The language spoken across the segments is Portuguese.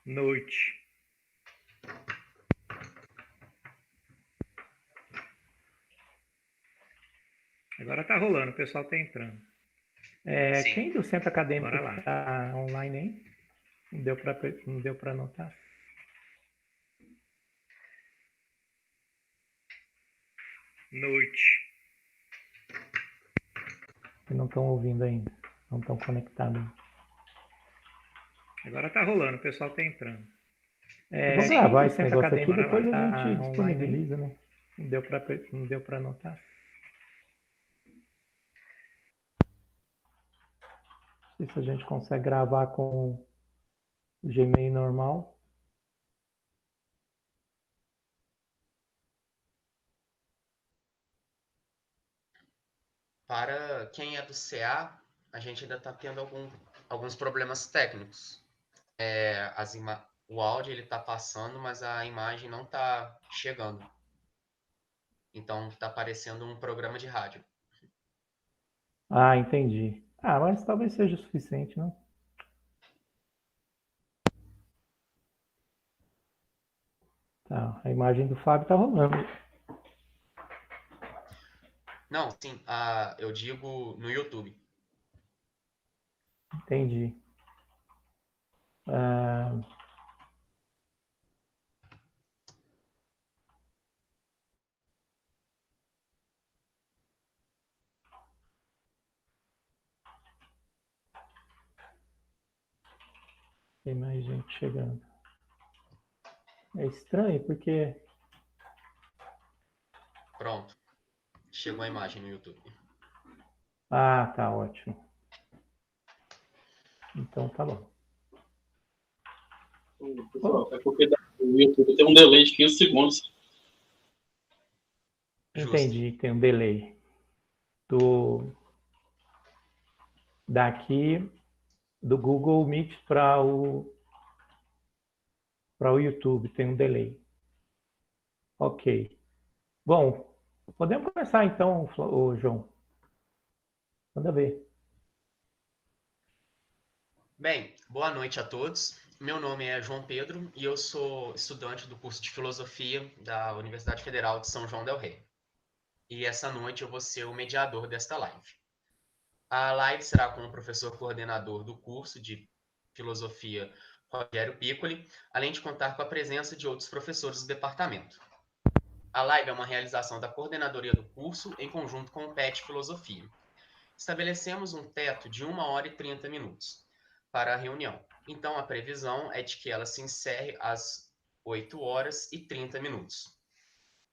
Noite. Agora tá rolando, o pessoal tá entrando. Quem do centro acadêmico está online aí? Não deu para anotar? Noite. Não estão ouvindo ainda. Não estão conectados. Agora tá rolando, o pessoal tá entrando. Vou gravar esse negócio aqui, depois a gente disponibiliza, né? Não deu para anotar? Não sei se a gente consegue gravar com o Gmail normal. Para quem é do CA, a gente ainda está tendo alguns problemas técnicos. O áudio ele está passando, mas a imagem não está chegando. Então está parecendo um programa de rádio. Ah, entendi. Ah, mas talvez seja o suficiente, não? Tá, a imagem do Fábio tá rolando. Não, sim, eu digo no YouTube. Entendi. Tem mais gente chegando. É estranho porque... Pronto. Chegou a imagem no YouTube. Ah, tá ótimo. Então tá bom. Pessoal, é porque o YouTube tem um delay de 15 segundos. Entendi, tem um delay. Daqui do Google Meet para o YouTube, tem um delay. Ok. Bom, podemos começar então, João. Manda ver. Bem, boa noite a todos. Meu nome é João Pedro e eu sou estudante do curso de Filosofia da Universidade Federal de São João del Rei. E essa noite eu vou ser o mediador desta live. A live será com o professor coordenador do curso de Filosofia, Rogério Piccoli, além de contar com a presença de outros professores do departamento. A live é uma realização da coordenadoria do curso em conjunto com o PET Filosofia. Estabelecemos um teto de 1 hora e 30 minutos para a reunião. Então, a previsão é de que ela se encerre às 8 horas e 30 minutos.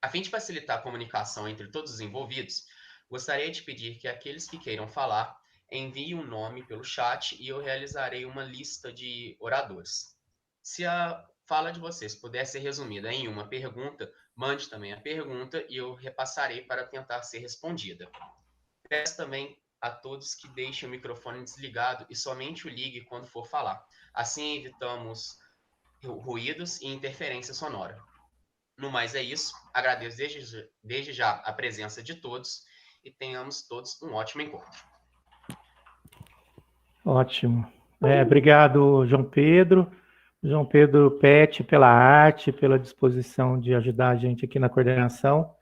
A fim de facilitar a comunicação entre todos os envolvidos, gostaria de pedir que aqueles que queiram falar enviem um nome pelo chat e eu realizarei uma lista de oradores. Se a fala de vocês puder ser resumida em uma pergunta, mande também a pergunta e eu repassarei para tentar ser respondida. Peço também a todos que deixem o microfone desligado e somente o ligue quando for falar. Assim evitamos ruídos e interferência sonora. No mais é isso. Agradeço desde já a presença de todos e tenhamos todos um ótimo encontro. Ótimo. Obrigado, João Pedro. João Pedro Pet, pela arte, pela disposição de ajudar a gente aqui na coordenação.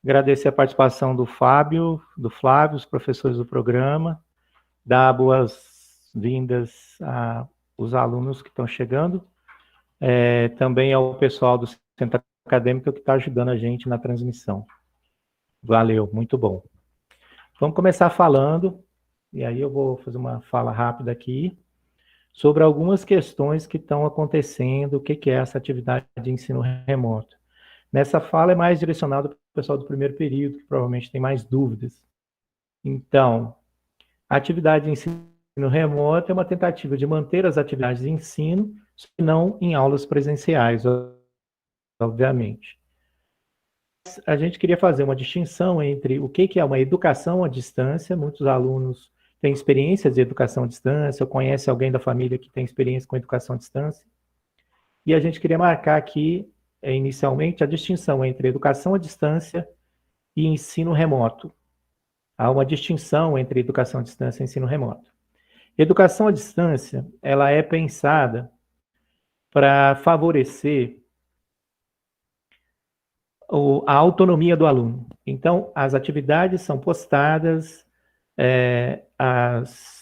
Agradecer a participação do Fábio, do Flávio, os professores do programa. Dar boas-vindas aos alunos que estão chegando. Também ao pessoal do Centro Acadêmico que está ajudando a gente na transmissão. Valeu, muito bom. Vamos começar falando, e aí eu vou fazer uma fala rápida aqui, sobre algumas questões que estão acontecendo, o que é essa atividade de ensino remoto. Nessa fala é mais direcionado para o pessoal do primeiro período, que provavelmente tem mais dúvidas. Então, a atividade de ensino remoto é uma tentativa de manter as atividades de ensino, não em aulas presenciais, obviamente. A gente queria fazer uma distinção entre o que é uma educação à distância. Muitos alunos têm experiência de educação à distância, ou conhecem alguém da família que tem experiência com educação à distância. E a gente queria marcar aqui, inicialmente, a distinção entre educação à distância e ensino remoto. Há uma distinção entre educação à distância e ensino remoto. Educação à distância, ela é pensada para favorecer a autonomia do aluno. Então, as atividades são postadas, as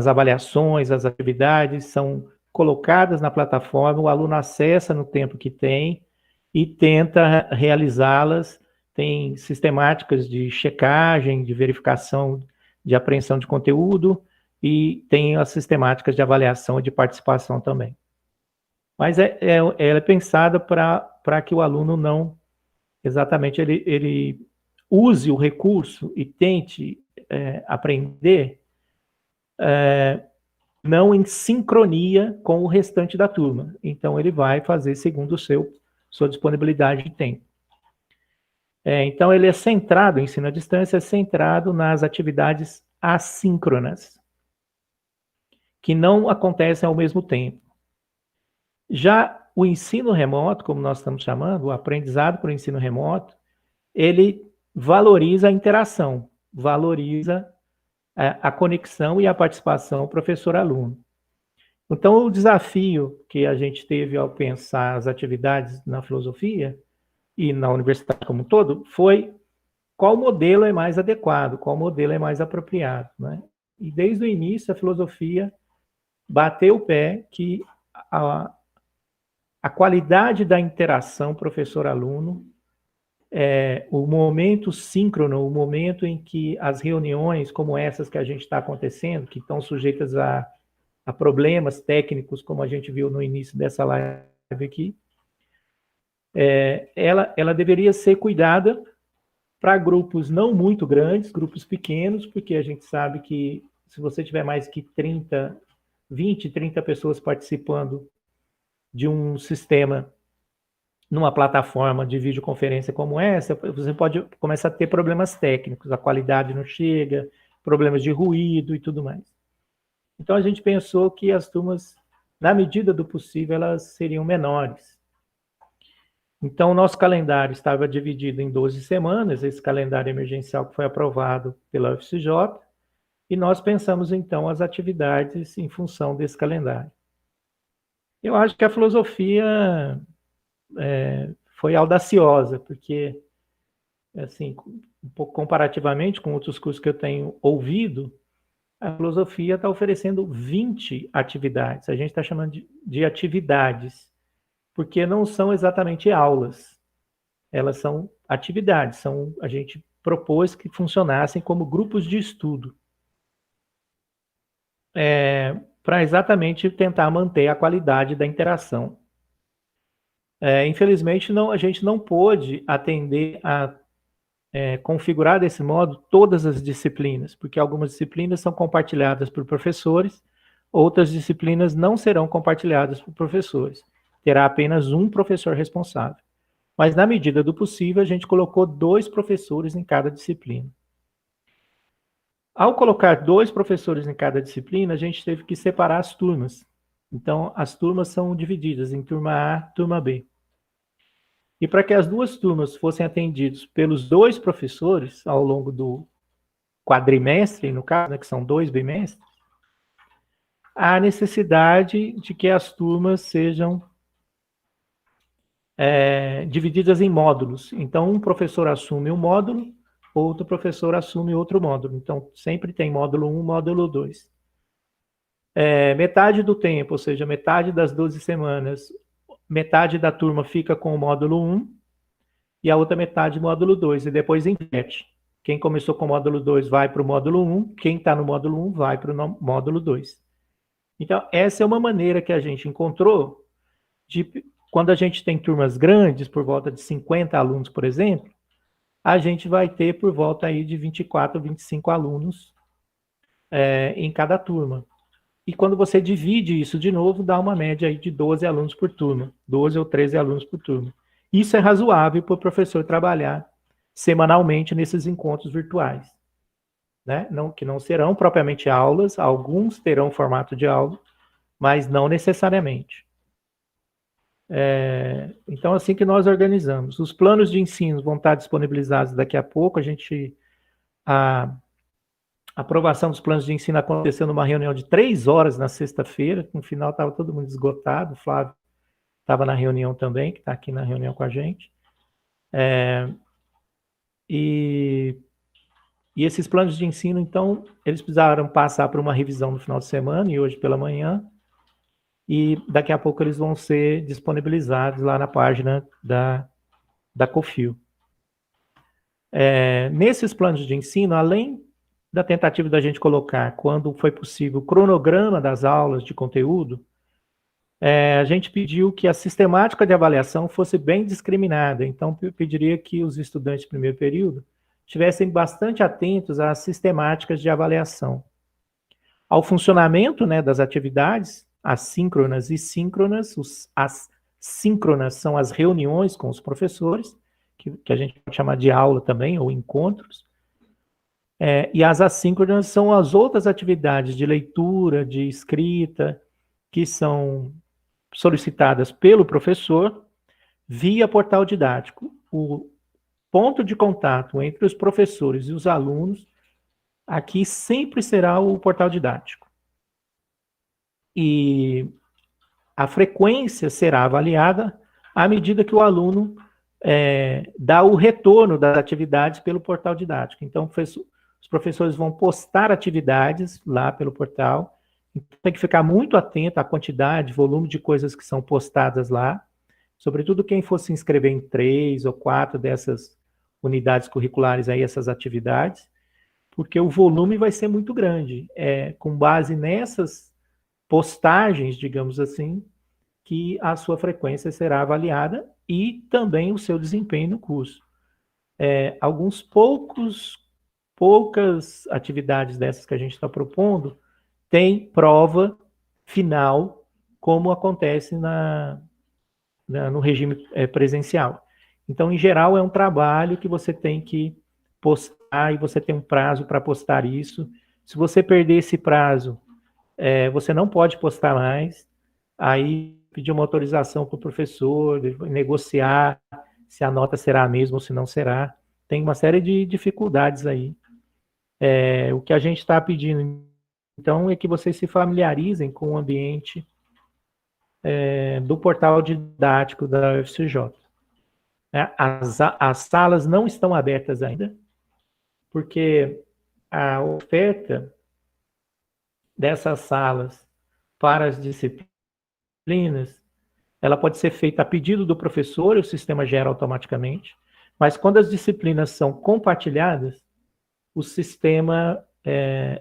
avaliações, as atividades são colocadas na plataforma, o aluno acessa no tempo que tem e tenta realizá-las. Tem sistemáticas de checagem, de verificação, de apreensão de conteúdo e tem as sistemáticas de avaliação e de participação também. Mas ela é pensada para que o aluno não, exatamente, ele use o recurso e tente aprender não em sincronia com o restante da turma. Então, ele vai fazer segundo sua disponibilidade de tempo. Então, ele é centrado, o ensino à distância é centrado nas atividades assíncronas, que não acontecem ao mesmo tempo. Já o ensino remoto, como nós estamos chamando, o aprendizado por ensino remoto, ele valoriza a interação, valoriza a conexão e a participação professor-aluno. Então, o desafio que a gente teve ao pensar as atividades na filosofia e na universidade como um todo foi qual modelo é mais adequado, qual modelo é mais apropriado, né? E desde o início a filosofia bateu o pé que a qualidade da interação professor-aluno, o momento síncrono, o momento em que as reuniões como essas que a gente está acontecendo, que estão sujeitas a problemas técnicos, como a gente viu no início dessa live aqui, ela deveria ser cuidada para grupos não muito grandes, grupos pequenos, porque a gente sabe que se você tiver mais que 20, 30 pessoas participando de um sistema numa plataforma de videoconferência como essa, você pode começar a ter problemas técnicos, a qualidade não chega, problemas de ruído e tudo mais. Então, a gente pensou que as turmas, na medida do possível, elas seriam menores. Então, o nosso calendário estava dividido em 12 semanas, esse calendário emergencial que foi aprovado pela UFCJ, e nós pensamos, então, as atividades em função desse calendário. Eu acho que a filosofia foi audaciosa, porque, assim, um pouco comparativamente com outros cursos que eu tenho ouvido, a filosofia está oferecendo 20 atividades. A gente está chamando de atividades, porque não são exatamente aulas. Elas são atividades, a gente propôs que funcionassem como grupos de estudo, para exatamente tentar manter a qualidade da interação. Infelizmente, a gente não pôde atender configurar desse modo todas as disciplinas, porque algumas disciplinas são compartilhadas por professores, outras disciplinas não serão compartilhadas por professores. Terá apenas um professor responsável. Mas, na medida do possível, a gente colocou 2 professores em cada disciplina. Ao colocar 2 professores em cada disciplina, a gente teve que separar as turmas. Então, as turmas são divididas em turma A e turma B. E para que as 2 turmas fossem atendidas pelos 2 professores ao longo do quadrimestre, no caso, né, que são 2 bimestres, há necessidade de que as turmas sejam divididas em módulos. Então, um professor assume um módulo, outro professor assume outro módulo. Então, sempre tem módulo 1, módulo 2. Metade do tempo, ou seja, metade das 12 semanas, metade da turma fica com o módulo 1 e a outra metade módulo 2, e depois inverte. Quem começou com o módulo 2 vai para o módulo 1, quem está no módulo 1 vai para o módulo 2. Então, essa é uma maneira que a gente encontrou de, quando a gente tem turmas grandes, por volta de 50 alunos, por exemplo, a gente vai ter por volta aí de 24, 25 alunos em cada turma. E quando você divide isso de novo, dá uma média aí de 12 alunos por turma, 12 ou 13 alunos por turma. Isso é razoável para o professor trabalhar semanalmente nesses encontros virtuais, né? Que não serão propriamente aulas, alguns terão formato de aula, mas não necessariamente. Então, assim que nós organizamos. Os planos de ensino vão estar disponibilizados daqui a pouco. A A aprovação dos planos de ensino aconteceu numa reunião de 3 horas na sexta-feira. No final estava todo mundo esgotado. O Flávio estava na reunião também, que está aqui na reunião com a gente. E esses planos de ensino, então, eles precisaram passar por uma revisão no final de semana e hoje pela manhã. E daqui a pouco eles vão ser disponibilizados lá na página da COFIL. Nesses planos de ensino, além da tentativa da gente colocar, quando foi possível, o cronograma das aulas de conteúdo, a gente pediu que a sistemática de avaliação fosse bem discriminada. Então, eu pediria que os estudantes de primeiro período estivessem bastante atentos às sistemáticas de avaliação. Ao funcionamento, né, das atividades, assíncronas e síncronas. As síncronas são as reuniões com os professores, que a gente pode chamar de aula também, ou encontros. E as assíncronas são as outras atividades de leitura, de escrita, que são solicitadas pelo professor via portal didático. O ponto de contato entre os professores e os alunos aqui sempre será o portal didático. E a frequência será avaliada à medida que o aluno dá o retorno das atividades pelo portal didático. Então, os professores vão postar atividades lá pelo portal. Então, tem que ficar muito atento à quantidade, volume de coisas que são postadas lá. Sobretudo quem for se inscrever em 3 ou 4 dessas unidades curriculares, aí, essas atividades, porque o volume vai ser muito grande. Com base nessas postagens, digamos assim, que a sua frequência será avaliada e também o seu desempenho no curso. Poucas atividades dessas que a gente está propondo tem prova final, como acontece no regime presencial. Então, em geral, é um trabalho que você tem que postar e você tem um prazo para postar isso. Se você perder esse prazo, você não pode postar mais. Aí, pedir uma autorização para o professor, negociar se a nota será a mesma ou se não será. Tem uma série de dificuldades aí. O que a gente está pedindo, então, é que vocês se familiarizem com o ambiente do portal didático da UFCJ. As salas não estão abertas ainda, porque a oferta dessas salas para as disciplinas, ela pode ser feita a pedido do professor e o sistema gera automaticamente, mas quando as disciplinas são compartilhadas, o sistema,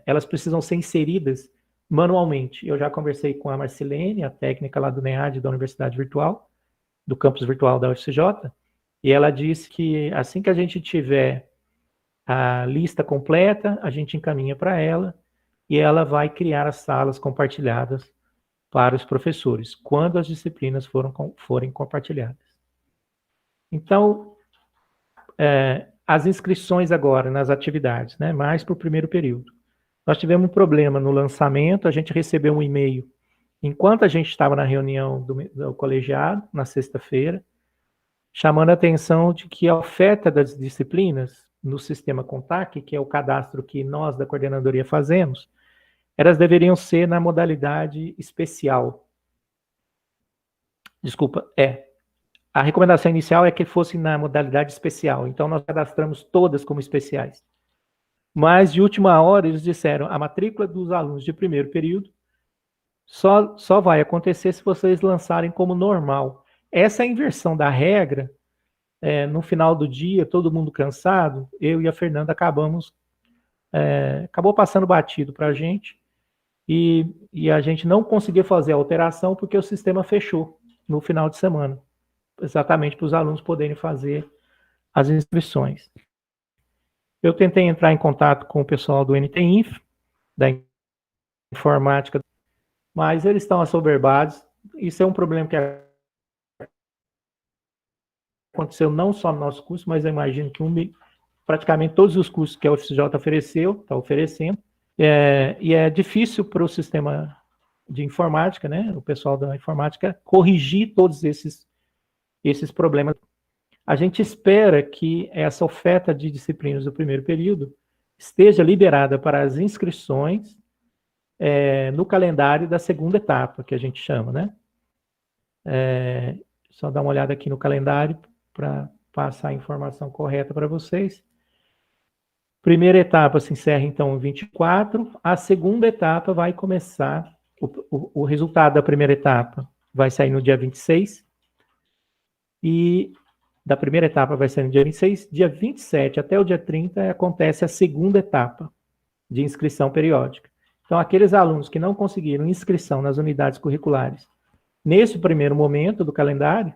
elas precisam ser inseridas manualmente. Eu já conversei com a Marcilene, a técnica lá do NEAD, da Universidade Virtual, do campus virtual da UFCJ, e ela disse que assim que a gente tiver a lista completa, a gente encaminha para ela, e ela vai criar as salas compartilhadas para os professores, quando as disciplinas forem compartilhadas. Então, as inscrições agora nas atividades, né, mais para o primeiro período. Nós tivemos um problema no lançamento, a gente recebeu um e-mail enquanto a gente estava na reunião do colegiado, na sexta-feira, chamando a atenção de que a oferta das disciplinas no sistema CONTAC, que é o cadastro que nós da coordenadoria fazemos, elas deveriam ser na modalidade especial. Desculpa, a recomendação inicial é que fosse na modalidade especial, então nós cadastramos todas como especiais. Mas, de última hora, eles disseram, a matrícula dos alunos de primeiro período só vai acontecer se vocês lançarem como normal. Essa inversão da regra, no final do dia, todo mundo cansado, eu e a Fernanda acabou passando batido para a gente, e a gente não conseguiu fazer a alteração porque o sistema fechou no final de semana, exatamente para os alunos poderem fazer as inscrições. Eu tentei entrar em contato com o pessoal do NTINF, da informática, mas eles estão assoberbados. Isso é um problema que aconteceu não só no nosso curso, mas eu imagino que praticamente todos os cursos que a UFCJ está oferecendo, e é difícil para o sistema de informática, né, o pessoal da informática, corrigir todos esses problemas. A gente espera que essa oferta de disciplinas do primeiro período esteja liberada para as inscrições no calendário da segunda etapa, que a gente chama, né? Só dar uma olhada aqui no calendário para passar a informação correta para vocês. Primeira etapa se encerra, então, em 24. A segunda etapa vai começar, o resultado da primeira etapa vai sair no dia 26. E da primeira etapa vai sair no dia 26. Dia 27 até o dia 30 acontece a segunda etapa de inscrição periódica. Então, aqueles alunos que não conseguiram inscrição nas unidades curriculares, nesse primeiro momento do calendário,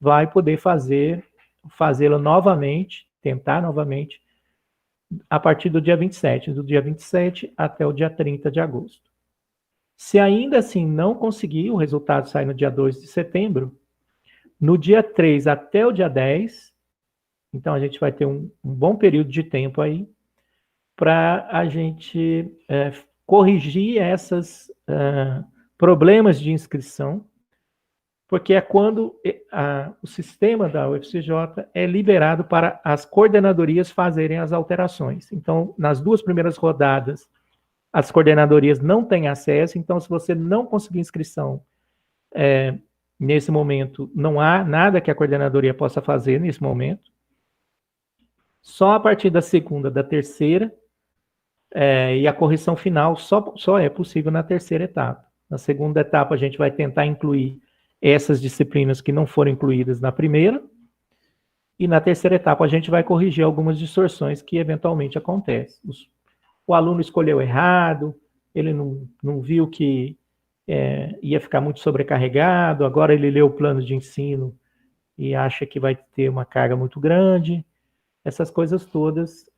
vai poder fazê-lo novamente, tentar novamente, a partir do dia 27, do dia 27 até o dia 30 de agosto. Se ainda assim não conseguir, o resultado sai no dia 2 de setembro, no dia 3 até o dia 10, então a gente vai ter um bom período de tempo aí para a gente corrigir esses problemas de inscrição, porque é quando o sistema da UFCJ é liberado para as coordenadorias fazerem as alterações. Então, nas 2 primeiras rodadas, as coordenadorias não têm acesso, então se você não conseguir inscrição nesse momento, não há nada que a coordenadoria possa fazer nesse momento. Só a partir da segunda, da terceira, e a correção final só é possível na terceira etapa. Na segunda etapa, a gente vai tentar incluir essas disciplinas que não foram incluídas na primeira, e na terceira etapa a gente vai corrigir algumas distorções que eventualmente acontecem. O aluno escolheu errado, ele não viu que ia ficar muito sobrecarregado, agora ele leu o plano de ensino e acha que vai ter uma carga muito grande. Essas coisas todas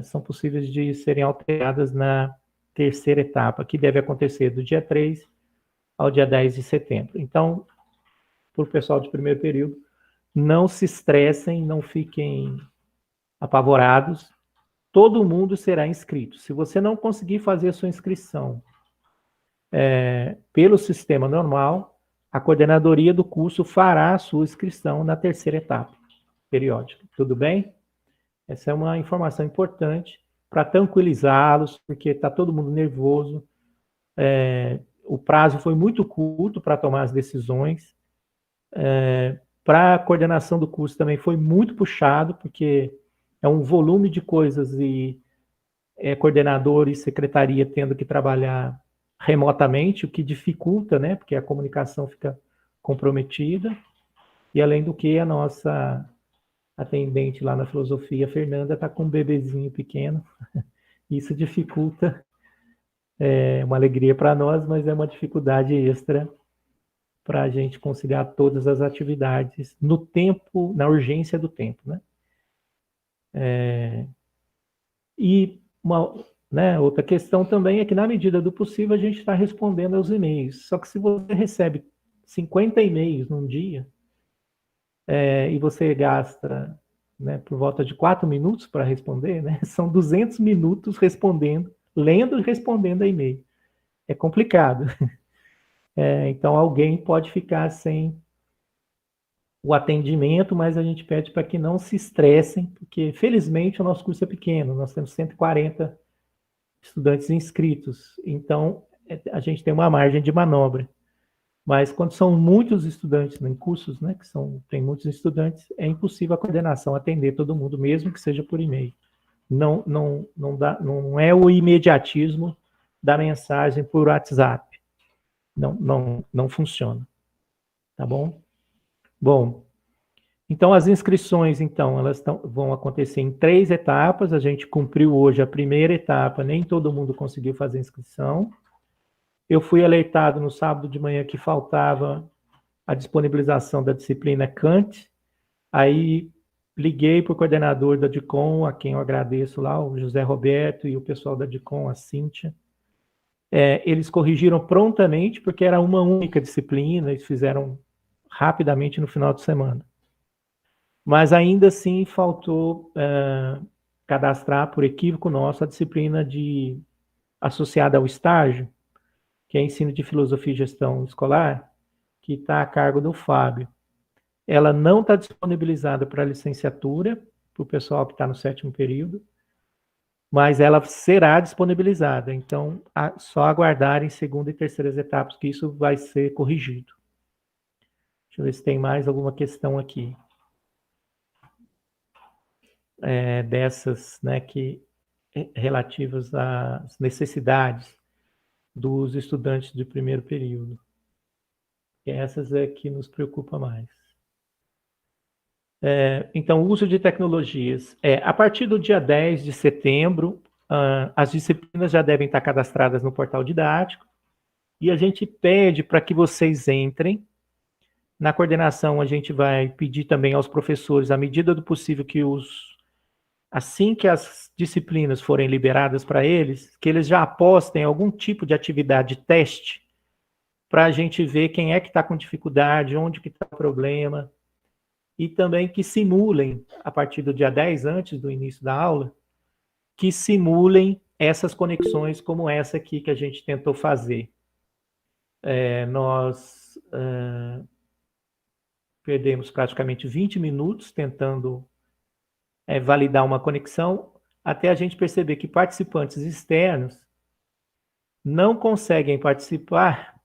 são possíveis de serem alteradas na terceira etapa, que deve acontecer do dia 3 ao dia 10 de setembro. Então, para o pessoal de primeiro período, não se estressem, não fiquem apavorados, todo mundo será inscrito. Se você não conseguir fazer a sua inscrição pelo sistema normal, a coordenadoria do curso fará a sua inscrição na terceira etapa periódica. Tudo bem? Essa é uma informação importante para tranquilizá-los, porque está todo mundo nervoso. O prazo foi muito curto para tomar as decisões. Para a coordenação do curso também foi muito puxado, porque é um volume de coisas e coordenador e secretaria tendo que trabalhar remotamente, o que dificulta, né? Porque a comunicação fica comprometida. E além do que, a nossa atendente lá na filosofia, Fernanda, está com um bebezinho pequeno. Isso dificulta, uma alegria para nós, mas é uma dificuldade extra para a gente conciliar todas as atividades no tempo, na urgência do tempo, né? E outra questão também é que, na medida do possível, a gente está respondendo aos e-mails. Só que se você recebe 50 e-mails num dia, e você gasta, né, por volta de 4 minutos para responder, né, são 200 minutos respondendo, lendo e respondendo a e-mail. É complicado. Então, alguém pode ficar sem o atendimento, mas a gente pede para que não se estressem, porque, felizmente, o nosso curso é pequeno, nós temos 140 estudantes inscritos, então a gente tem uma margem de manobra. Mas quando são muitos estudantes em cursos, né, tem muitos estudantes, é impossível a coordenação atender todo mundo, mesmo que seja por e-mail. Não é o imediatismo da mensagem por WhatsApp. Não funciona. Tá bom? Bom, então as inscrições, então, elas vão acontecer em 3 etapas. A gente cumpriu hoje a primeira etapa, nem todo mundo conseguiu fazer inscrição. Eu fui alertado no sábado de manhã que faltava a disponibilização da disciplina Kant. Aí liguei para o coordenador da DICOM, a quem eu agradeço lá, o José Roberto, e o pessoal da DICOM, a Cíntia. Eles corrigiram prontamente, porque era uma única disciplina, eles fizeram rapidamente no final de semana. Mas ainda assim faltou cadastrar, por equívoco nosso, a disciplina associada ao estágio, que é ensino de filosofia e gestão escolar, que está a cargo do Fábio. Ela não está disponibilizada para licenciatura, para o pessoal que está no 7º período, mas ela será disponibilizada. Então, só aguardar em segunda e terceiras etapas que isso vai ser corrigido. Deixa eu ver se tem mais alguma questão aqui. Dessas, né, relativas às necessidades dos estudantes de primeiro período. E essas é que nos preocupa mais. Então, o uso de tecnologias. A partir do dia 10 de setembro, as disciplinas já devem estar cadastradas no portal didático, e a gente pede para que vocês entrem. Na coordenação, a gente vai pedir também aos professores, à medida do possível, assim que as disciplinas forem liberadas para eles, que eles já apostem em algum tipo de atividade de teste, para a gente ver quem é que está com dificuldade, onde que está o problema, e também que simulem, a partir do dia 10, antes do início da aula, que simulem essas conexões como essa aqui que a gente tentou fazer. Nós perdemos praticamente 20 minutos tentando validar uma conexão, até a gente perceber que participantes externos não conseguem participar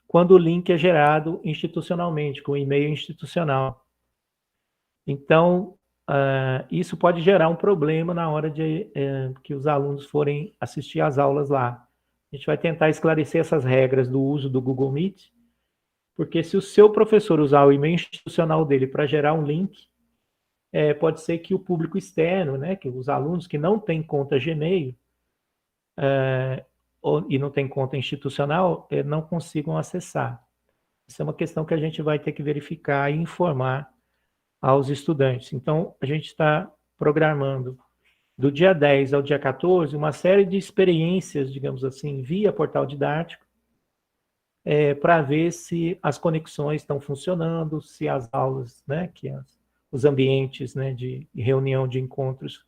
quando o link é gerado institucionalmente, com e-mail institucional. Então, isso pode gerar um problema na hora de que os alunos forem assistir às aulas lá. A gente vai tentar esclarecer essas regras do uso do Google Meet, porque se o seu professor usar o e-mail institucional dele para gerar um link, pode ser que o público externo, né, que os alunos que não têm conta Gmail e não têm conta institucional, não consigam acessar. Isso é uma questão que a gente vai ter que verificar e informar aos estudantes. Então, a gente está programando do dia 10 ao dia 14 uma série de experiências, digamos assim, via portal didático, para ver se as conexões estão funcionando, se as aulas, né, os ambientes, né, de reunião, de encontros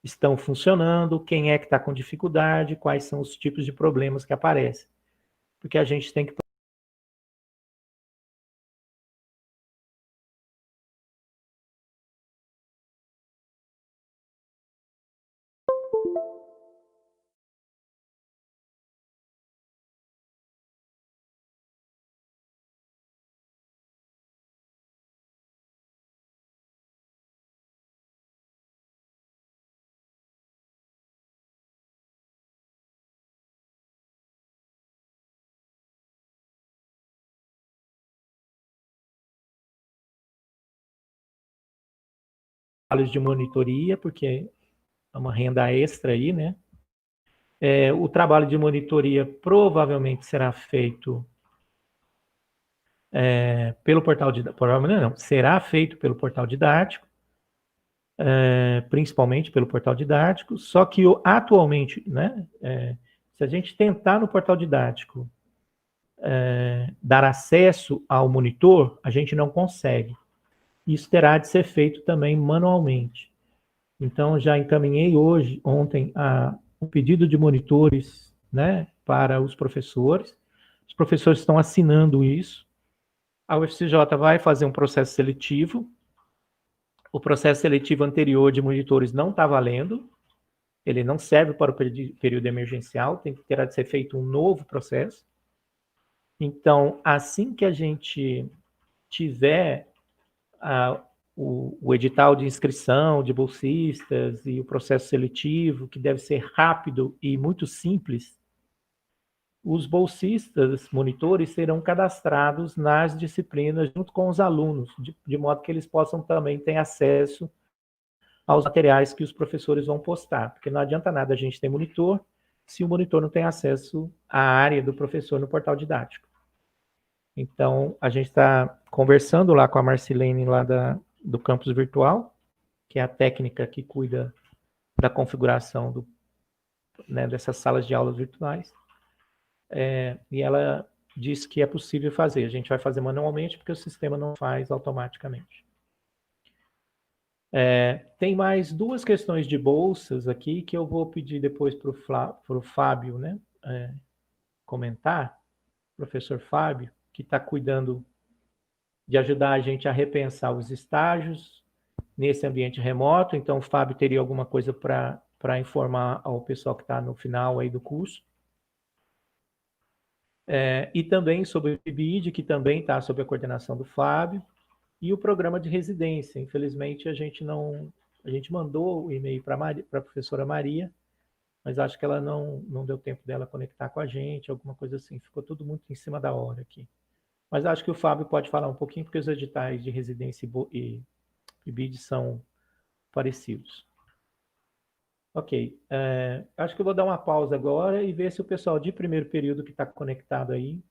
estão funcionando, quem é que está com dificuldade, quais são os tipos de problemas que aparecem. Porque a gente tem que trabalhos de monitoria, porque é uma renda extra aí, né? O trabalho de monitoria provavelmente será feito pelo portal didático, provavelmente não, será feito pelo portal didático, principalmente pelo portal didático, só que atualmente, né, se a gente tentar no portal didático dar acesso ao monitor, a gente não consegue. Isso terá de ser feito também manualmente. Então, já encaminhei ontem, um pedido de monitores, né, para os professores. Os professores estão assinando isso. A UFCJ vai fazer um processo seletivo. O processo seletivo anterior de monitores não está valendo. Ele não serve para o período emergencial, terá de ser feito um novo processo. Então, assim que a gente tiver o edital de inscrição de bolsistas e o processo seletivo, que deve ser rápido e muito simples, os bolsistas, monitores, serão cadastrados nas disciplinas junto com os alunos, de modo que eles possam também ter acesso aos materiais que os professores vão postar, porque não adianta nada a gente ter monitor se o monitor não tem acesso à área do professor no portal didático. Então, a gente está conversando lá com a Marcilene lá do campus virtual, que é a técnica que cuida da configuração dessas salas de aulas virtuais. E ela disse que é possível fazer. A gente vai fazer manualmente, porque o sistema não faz automaticamente. Tem mais duas questões de bolsas aqui que eu vou pedir depois para o Fábio, né, comentar. Professor Fábio, que está cuidando de ajudar a gente a repensar os estágios nesse ambiente remoto. Então, o Fábio teria alguma coisa para para informar ao pessoal que está no final aí do curso. E também sobre o PIBID, que também está sob a coordenação do Fábio, e o programa de residência. Infelizmente, a gente mandou o e-mail para a professora Maria, mas acho que ela não deu tempo dela conectar com a gente, alguma coisa assim. Ficou tudo muito em cima da hora aqui. Mas acho que o Fábio pode falar um pouquinho, porque os editais de residência e PIBID são parecidos. Ok. Acho que eu vou dar uma pausa agora e ver se o pessoal de primeiro período que está conectado aí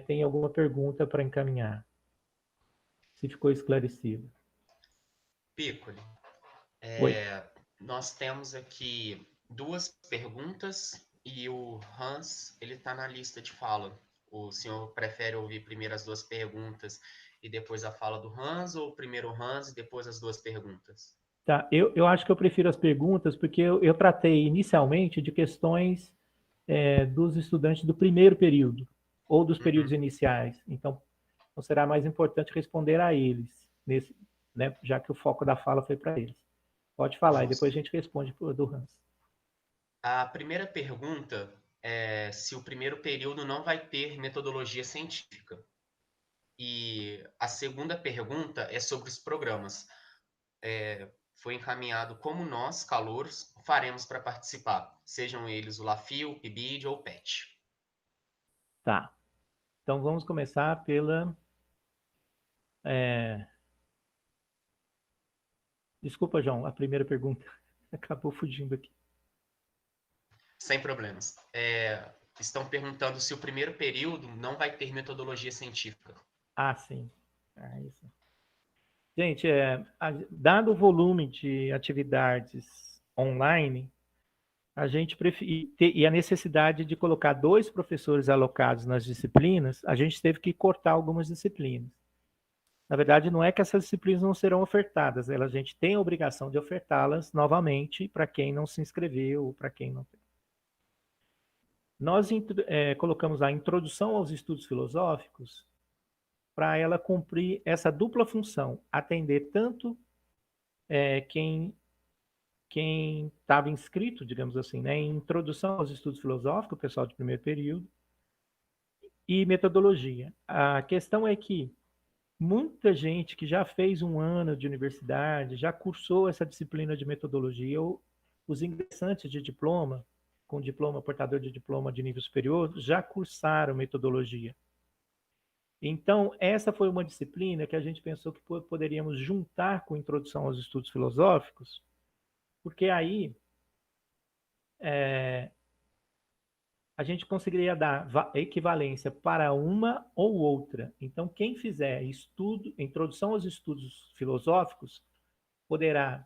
tem alguma pergunta para encaminhar. Se ficou esclarecido. Piccoli, Oi. nós temos aqui 2 perguntas e o Hans, ele está na lista de fala. O senhor prefere ouvir primeiro as 2 perguntas e depois a fala do Hans, ou primeiro o Hans e depois as 2 perguntas? Tá, eu acho que eu prefiro as perguntas, porque eu tratei inicialmente de questões dos estudantes do primeiro período, ou dos períodos iniciais. Então será mais importante responder a eles, né, já que o foco da fala foi para eles. Pode falar, Justo. e depois a gente responde do Hans. A primeira pergunta é se o primeiro período não vai ter metodologia científica. E a segunda pergunta é sobre os programas. Foi encaminhado como nós, calouros, faremos para participar, sejam eles o LAFIO, o PIBID ou o PET. Tá. Então vamos começar pela... Desculpa, João, a primeira pergunta acabou fugindo aqui. Sem problemas. Estão perguntando se o primeiro período não vai ter metodologia científica. Ah, sim. Isso. Gente, dado o volume de atividades online, a gente e a necessidade de colocar 2 professores alocados nas disciplinas, a gente teve que cortar algumas disciplinas. Na verdade, não é que essas disciplinas não serão ofertadas, a gente tem a obrigação de ofertá-las novamente para quem não se inscreveu ou para quem não... Nós colocamos a introdução aos estudos filosóficos para ela cumprir essa dupla função, atender tanto quem estava inscrito, digamos assim, né, em introdução aos estudos filosóficos, o pessoal de primeiro período, e metodologia. A questão é que muita gente que já fez 1 ano de universidade, já cursou essa disciplina de metodologia, ou os ingressantes de diploma, com diploma, portador de diploma de nível superior, já cursaram metodologia. Então, essa foi uma disciplina que a gente pensou que poderíamos juntar com a introdução aos estudos filosóficos, porque aí a gente conseguiria dar equivalência para uma ou outra. Então, quem fizer introdução aos estudos filosóficos, poderá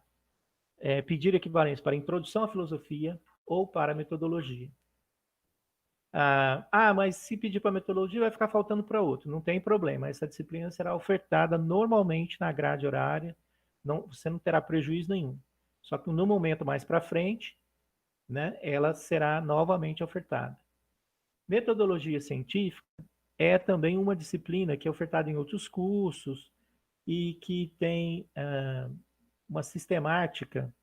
pedir equivalência para introdução à filosofia ou para a metodologia. Mas se pedir para a metodologia, vai ficar faltando para outro. Não tem problema, essa disciplina será ofertada normalmente na grade horária, você não terá prejuízo nenhum. Só que no momento mais para frente, né, ela será novamente ofertada. Metodologia científica é também uma disciplina que é ofertada em outros cursos e que tem uma sistemática,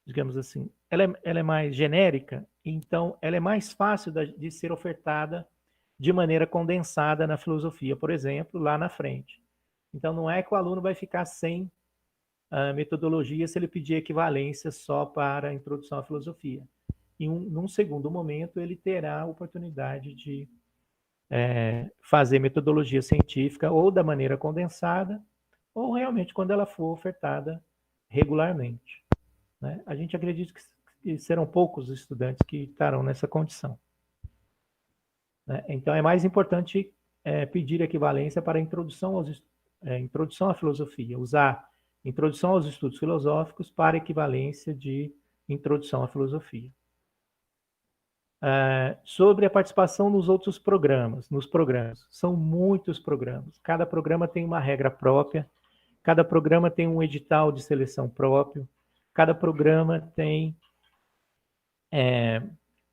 digamos assim, ela é mais genérica, então ela é mais fácil de ser ofertada de maneira condensada na filosofia, por exemplo, lá na frente. Então não é que o aluno vai ficar sem metodologia se ele pedir equivalência só para a introdução à filosofia. Num segundo momento, ele terá a oportunidade de fazer metodologia científica ou da maneira condensada, ou realmente quando ela for ofertada regularmente. Né? A gente acredita que serão poucos estudantes que estarão nessa condição. Né? Então, é mais importante pedir equivalência para a introdução à filosofia, usar introdução aos estudos filosóficos para equivalência de introdução à filosofia. Sobre a participação nos outros programas, são muitos programas, cada programa tem uma regra própria, cada programa tem um edital de seleção próprio, cada programa tem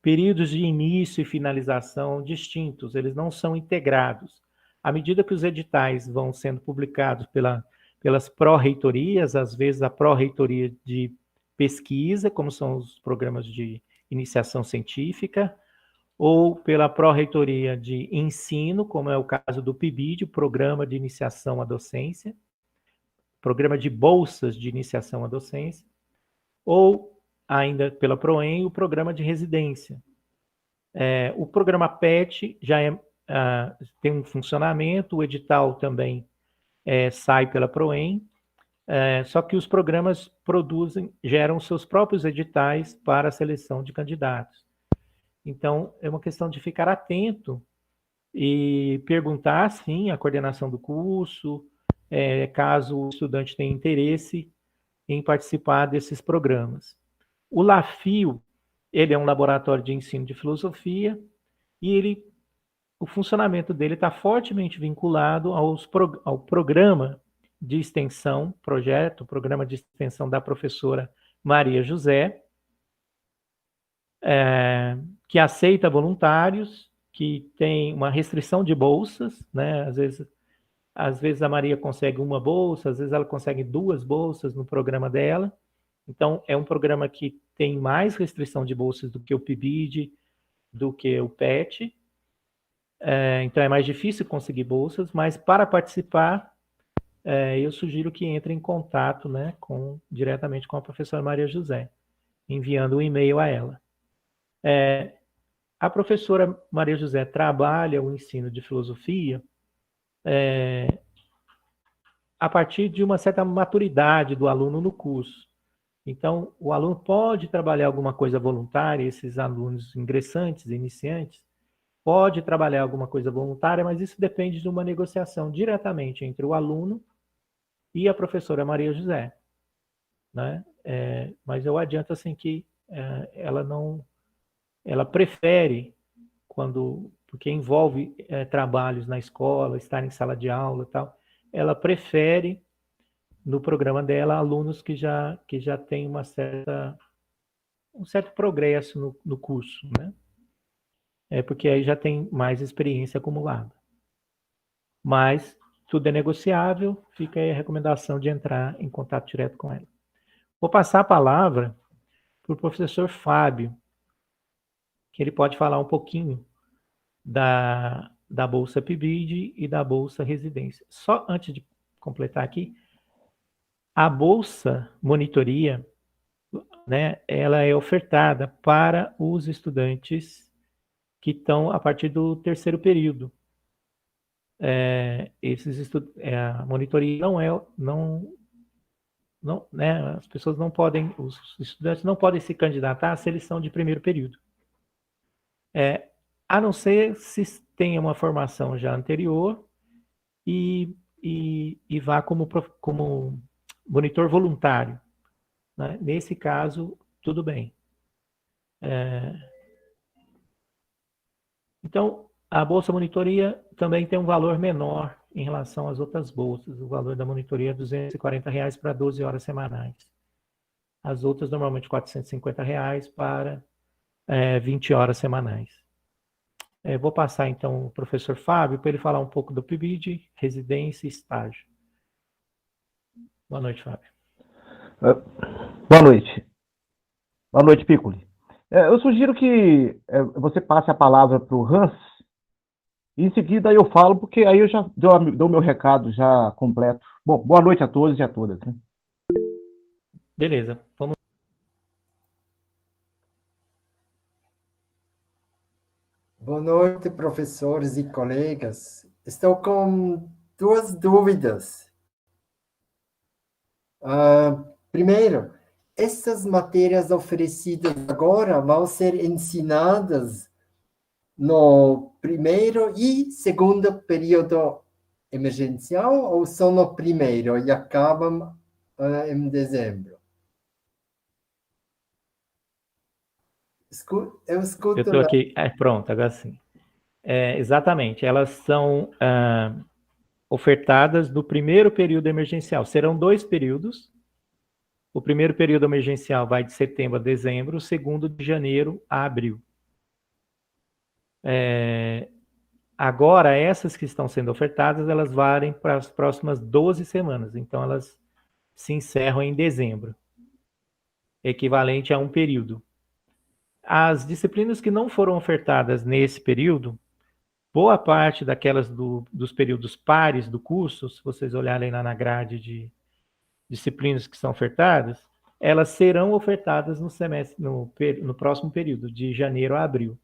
períodos de início e finalização distintos, eles não são integrados. À medida que os editais vão sendo publicados pelas pró-reitorias, às vezes a pró-reitoria de pesquisa, como são os programas de iniciação científica, ou pela pró-reitoria de ensino, como é o caso do PIBID, o Programa de Iniciação à Docência, Programa de Bolsas de Iniciação à Docência, ou ainda pela PROEM, o Programa de Residência. O programa PET já tem um funcionamento, o edital também sai pela PROEM, só que os programas geram seus próprios editais para a seleção de candidatos. Então, é uma questão de ficar atento e perguntar, sim, a coordenação do curso, caso o estudante tenha interesse em participar desses programas. O LAFIO, ele é um laboratório de ensino de filosofia e o funcionamento dele está fortemente vinculado ao programa de extensão, programa de extensão da professora Maria José, que aceita voluntários, que tem uma restrição de bolsas, né? Às vezes a Maria consegue uma bolsa, às vezes ela consegue 2 bolsas no programa dela. Então, é um programa que tem mais restrição de bolsas do que o PIBID, do que o PET. Então, é mais difícil conseguir bolsas, mas para participar, eu sugiro que entre em contato, né, diretamente com a professora Maria José, enviando um e-mail a ela. A professora Maria José trabalha o ensino de filosofia a partir de uma certa maturidade do aluno no curso. Então, o aluno pode trabalhar alguma coisa voluntária, esses alunos ingressantes, iniciantes, pode trabalhar alguma coisa voluntária, mas isso depende de uma negociação diretamente entre o aluno e a professora Maria José, né? Mas eu adianto assim que ela prefere, porque envolve trabalhos na escola, estar em sala de aula e tal, ela prefere no programa dela alunos que já têm um certo progresso no curso, né? Porque aí já tem mais experiência acumulada. Mas tudo é negociável, fica aí a recomendação de entrar em contato direto com ela. Vou passar a palavra para o professor Fábio, que ele pode falar um pouquinho da Bolsa PIBID e da Bolsa Residência. Só antes de completar aqui, a Bolsa Monitoria, né, ela é ofertada para os estudantes que estão a partir do 3º período. A monitoria né, as pessoas não podem, os estudantes não podem se candidatar à seleção de 1º período. A não ser se tenha uma formação já anterior e vá como monitor voluntário, né? Nesse caso, tudo bem. Então, a Bolsa Monitoria também tem um valor menor em relação às outras bolsas. O valor da monitoria é R$ 240 para 12 horas semanais. As outras, normalmente, R$ 450 para 20 horas semanais. Vou passar, então, o professor Fábio para ele falar um pouco do PIBID, residência e estágio. Boa noite, Fábio. Boa noite. Boa noite, Piccoli. Eu sugiro que você passe a palavra para o Hans, e em seguida eu falo, porque aí eu já dou meu recado já completo. Bom, boa noite a todos e a todas, né? Beleza, vamos. Boa noite, professores e colegas. Estou com 2 dúvidas. Primeiro, essas matérias oferecidas agora vão ser ensinadas no 1º e 2º período emergencial ou só no 1º e acabam em dezembro? Eu escuto... Eu estou aqui, pronto, agora sim. Exatamente, elas são ofertadas no 1º período emergencial. Serão 2 períodos. O 1º período emergencial vai de setembro a dezembro, o 2º de janeiro a abril. Agora, essas que estão sendo ofertadas, elas valem para as próximas 12 semanas. Então, elas se encerram em dezembro. equivalente a um período. As disciplinas que não foram ofertadas nesse período, boa parte daquelas dos períodos pares do curso, se vocês olharem lá na grade de disciplinas que são ofertadas, elas serão ofertadas no próximo período, de janeiro a abril.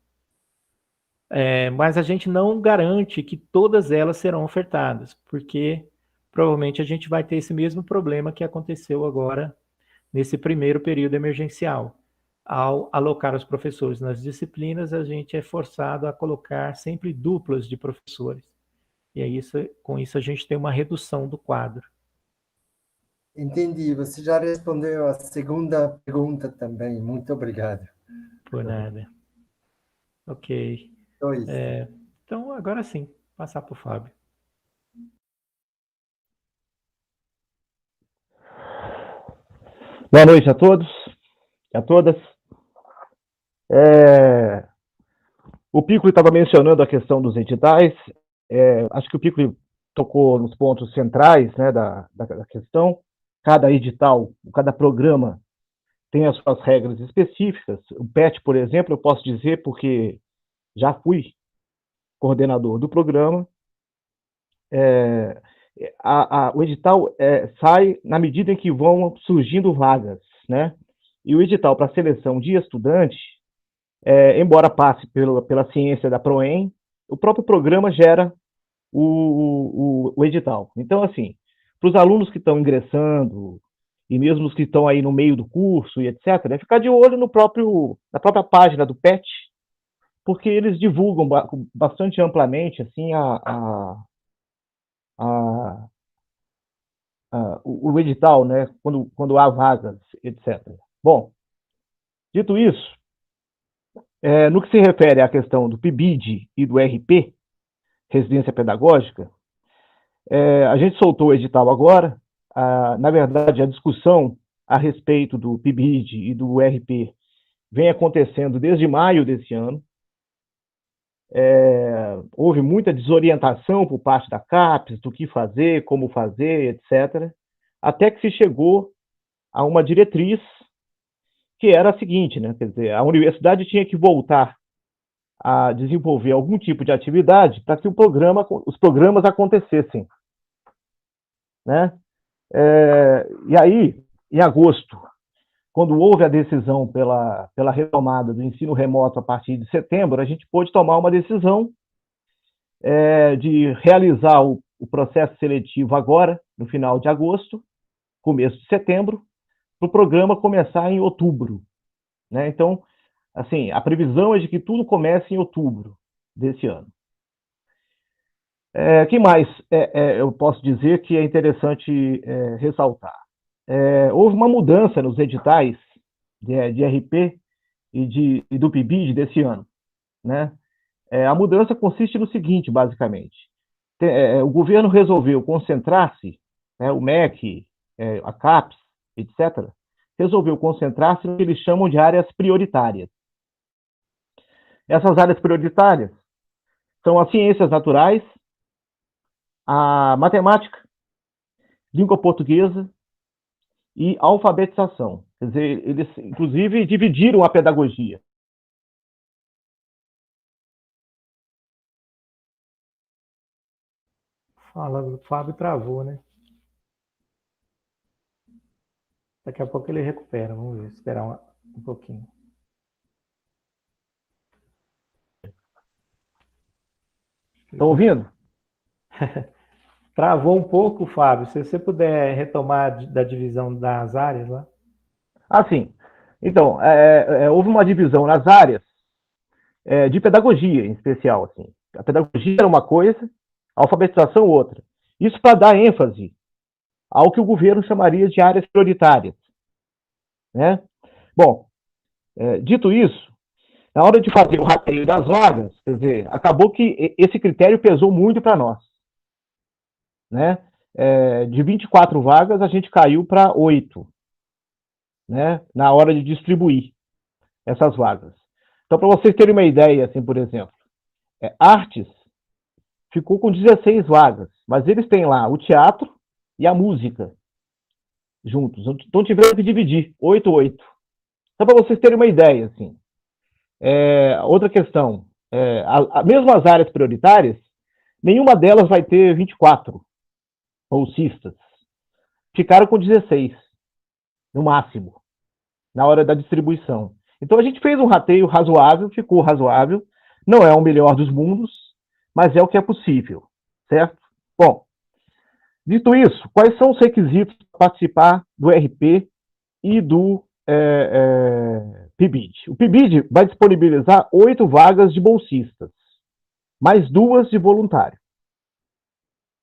Mas a gente não garante que todas elas serão ofertadas, porque provavelmente a gente vai ter esse mesmo problema que aconteceu agora nesse primeiro período emergencial. Ao alocar os professores nas disciplinas, a gente é forçado a colocar sempre duplas de professores. E aí, com isso, a gente tem uma redução do quadro. Entendi. Você já respondeu a segunda pergunta também. Muito obrigado. Por nada. Ok. Então, agora sim, passar para o Fábio. Boa noite a todos e a todas. O Piccoli estava mencionando a questão dos editais. Acho que o Piccoli tocou nos pontos centrais, né, da questão. Cada edital, cada programa tem as suas regras específicas. O PET, por exemplo, eu posso dizer porque já fui coordenador do programa. O edital sai na medida em que vão surgindo vagas, né? E o edital para seleção de estudante, embora passe pela ciência da PROEM, o próprio programa gera o edital. Então, assim, para os alunos que estão ingressando, e mesmo os que estão aí no meio do curso e etc., ficar de olho na própria página do PET, porque eles divulgam bastante amplamente assim, o edital, né, quando há vagas, etc. Bom, dito isso, no que se refere à questão do PIBID e do RP, Residência Pedagógica, a gente soltou o edital agora. Na verdade, a discussão a respeito do PIBID e do RP vem acontecendo desde maio desse ano. Houve muita desorientação por parte da CAPES, do que fazer, como fazer, etc., até que se chegou a uma diretriz que era a seguinte, né? Quer dizer, a universidade tinha que voltar a desenvolver algum tipo de atividade para que os programas acontecessem, né? E aí, em agosto, quando houve a decisão pela retomada do ensino remoto a partir de setembro, a gente pôde tomar uma decisão de realizar o processo seletivo agora, no final de agosto, começo de setembro, para o programa começar em outubro, né? Então, assim, a previsão é de que tudo comece em outubro desse ano. Que mais eu posso dizer que é interessante ressaltar? Houve uma mudança nos editais de RP e do PIBID desse ano, né? A mudança consiste no seguinte, basicamente. O governo resolveu concentrar-se, né, o MEC, a CAPES, etc., resolveu concentrar-se no que eles chamam de áreas prioritárias. Essas áreas prioritárias são as ciências naturais, a matemática, língua portuguesa e alfabetização. Quer dizer, eles, inclusive, dividiram a pedagogia. O Fábio travou, né? Daqui a pouco ele recupera. Vamos ver, esperar um pouquinho. Estão ouvindo? Travou um pouco, Fábio. Se você puder retomar da divisão das áreas lá. Sim. Então, houve uma divisão nas áreas de pedagogia, em especial. Assim. A pedagogia era uma coisa, a alfabetização outra. Isso para dar ênfase ao que o governo chamaria de áreas prioritárias, né? Bom, dito isso, na hora de fazer o rateio das vagas, quer dizer, acabou que esse critério pesou muito para nós, né? De 24 vagas, a gente caiu para 8, né? Na hora de distribuir essas vagas. Então, para vocês terem uma ideia, assim, por exemplo, artes ficou com 16 vagas, mas eles têm lá o teatro e a música juntos. Então, tiveram que dividir 8-8, Só para vocês terem uma ideia, assim. Outra questão, mesmo as áreas prioritárias, nenhuma delas vai ter 24 bolsistas. Ficaram com 16, no máximo, na hora da distribuição. Então, a gente fez um rateio razoável, ficou razoável, não é o melhor dos mundos, mas é o que é possível, certo? Bom, dito isso, quais são os requisitos para participar do RP e do PIBID? O PIBID vai disponibilizar 8 vagas de bolsistas, mais 2 de voluntário,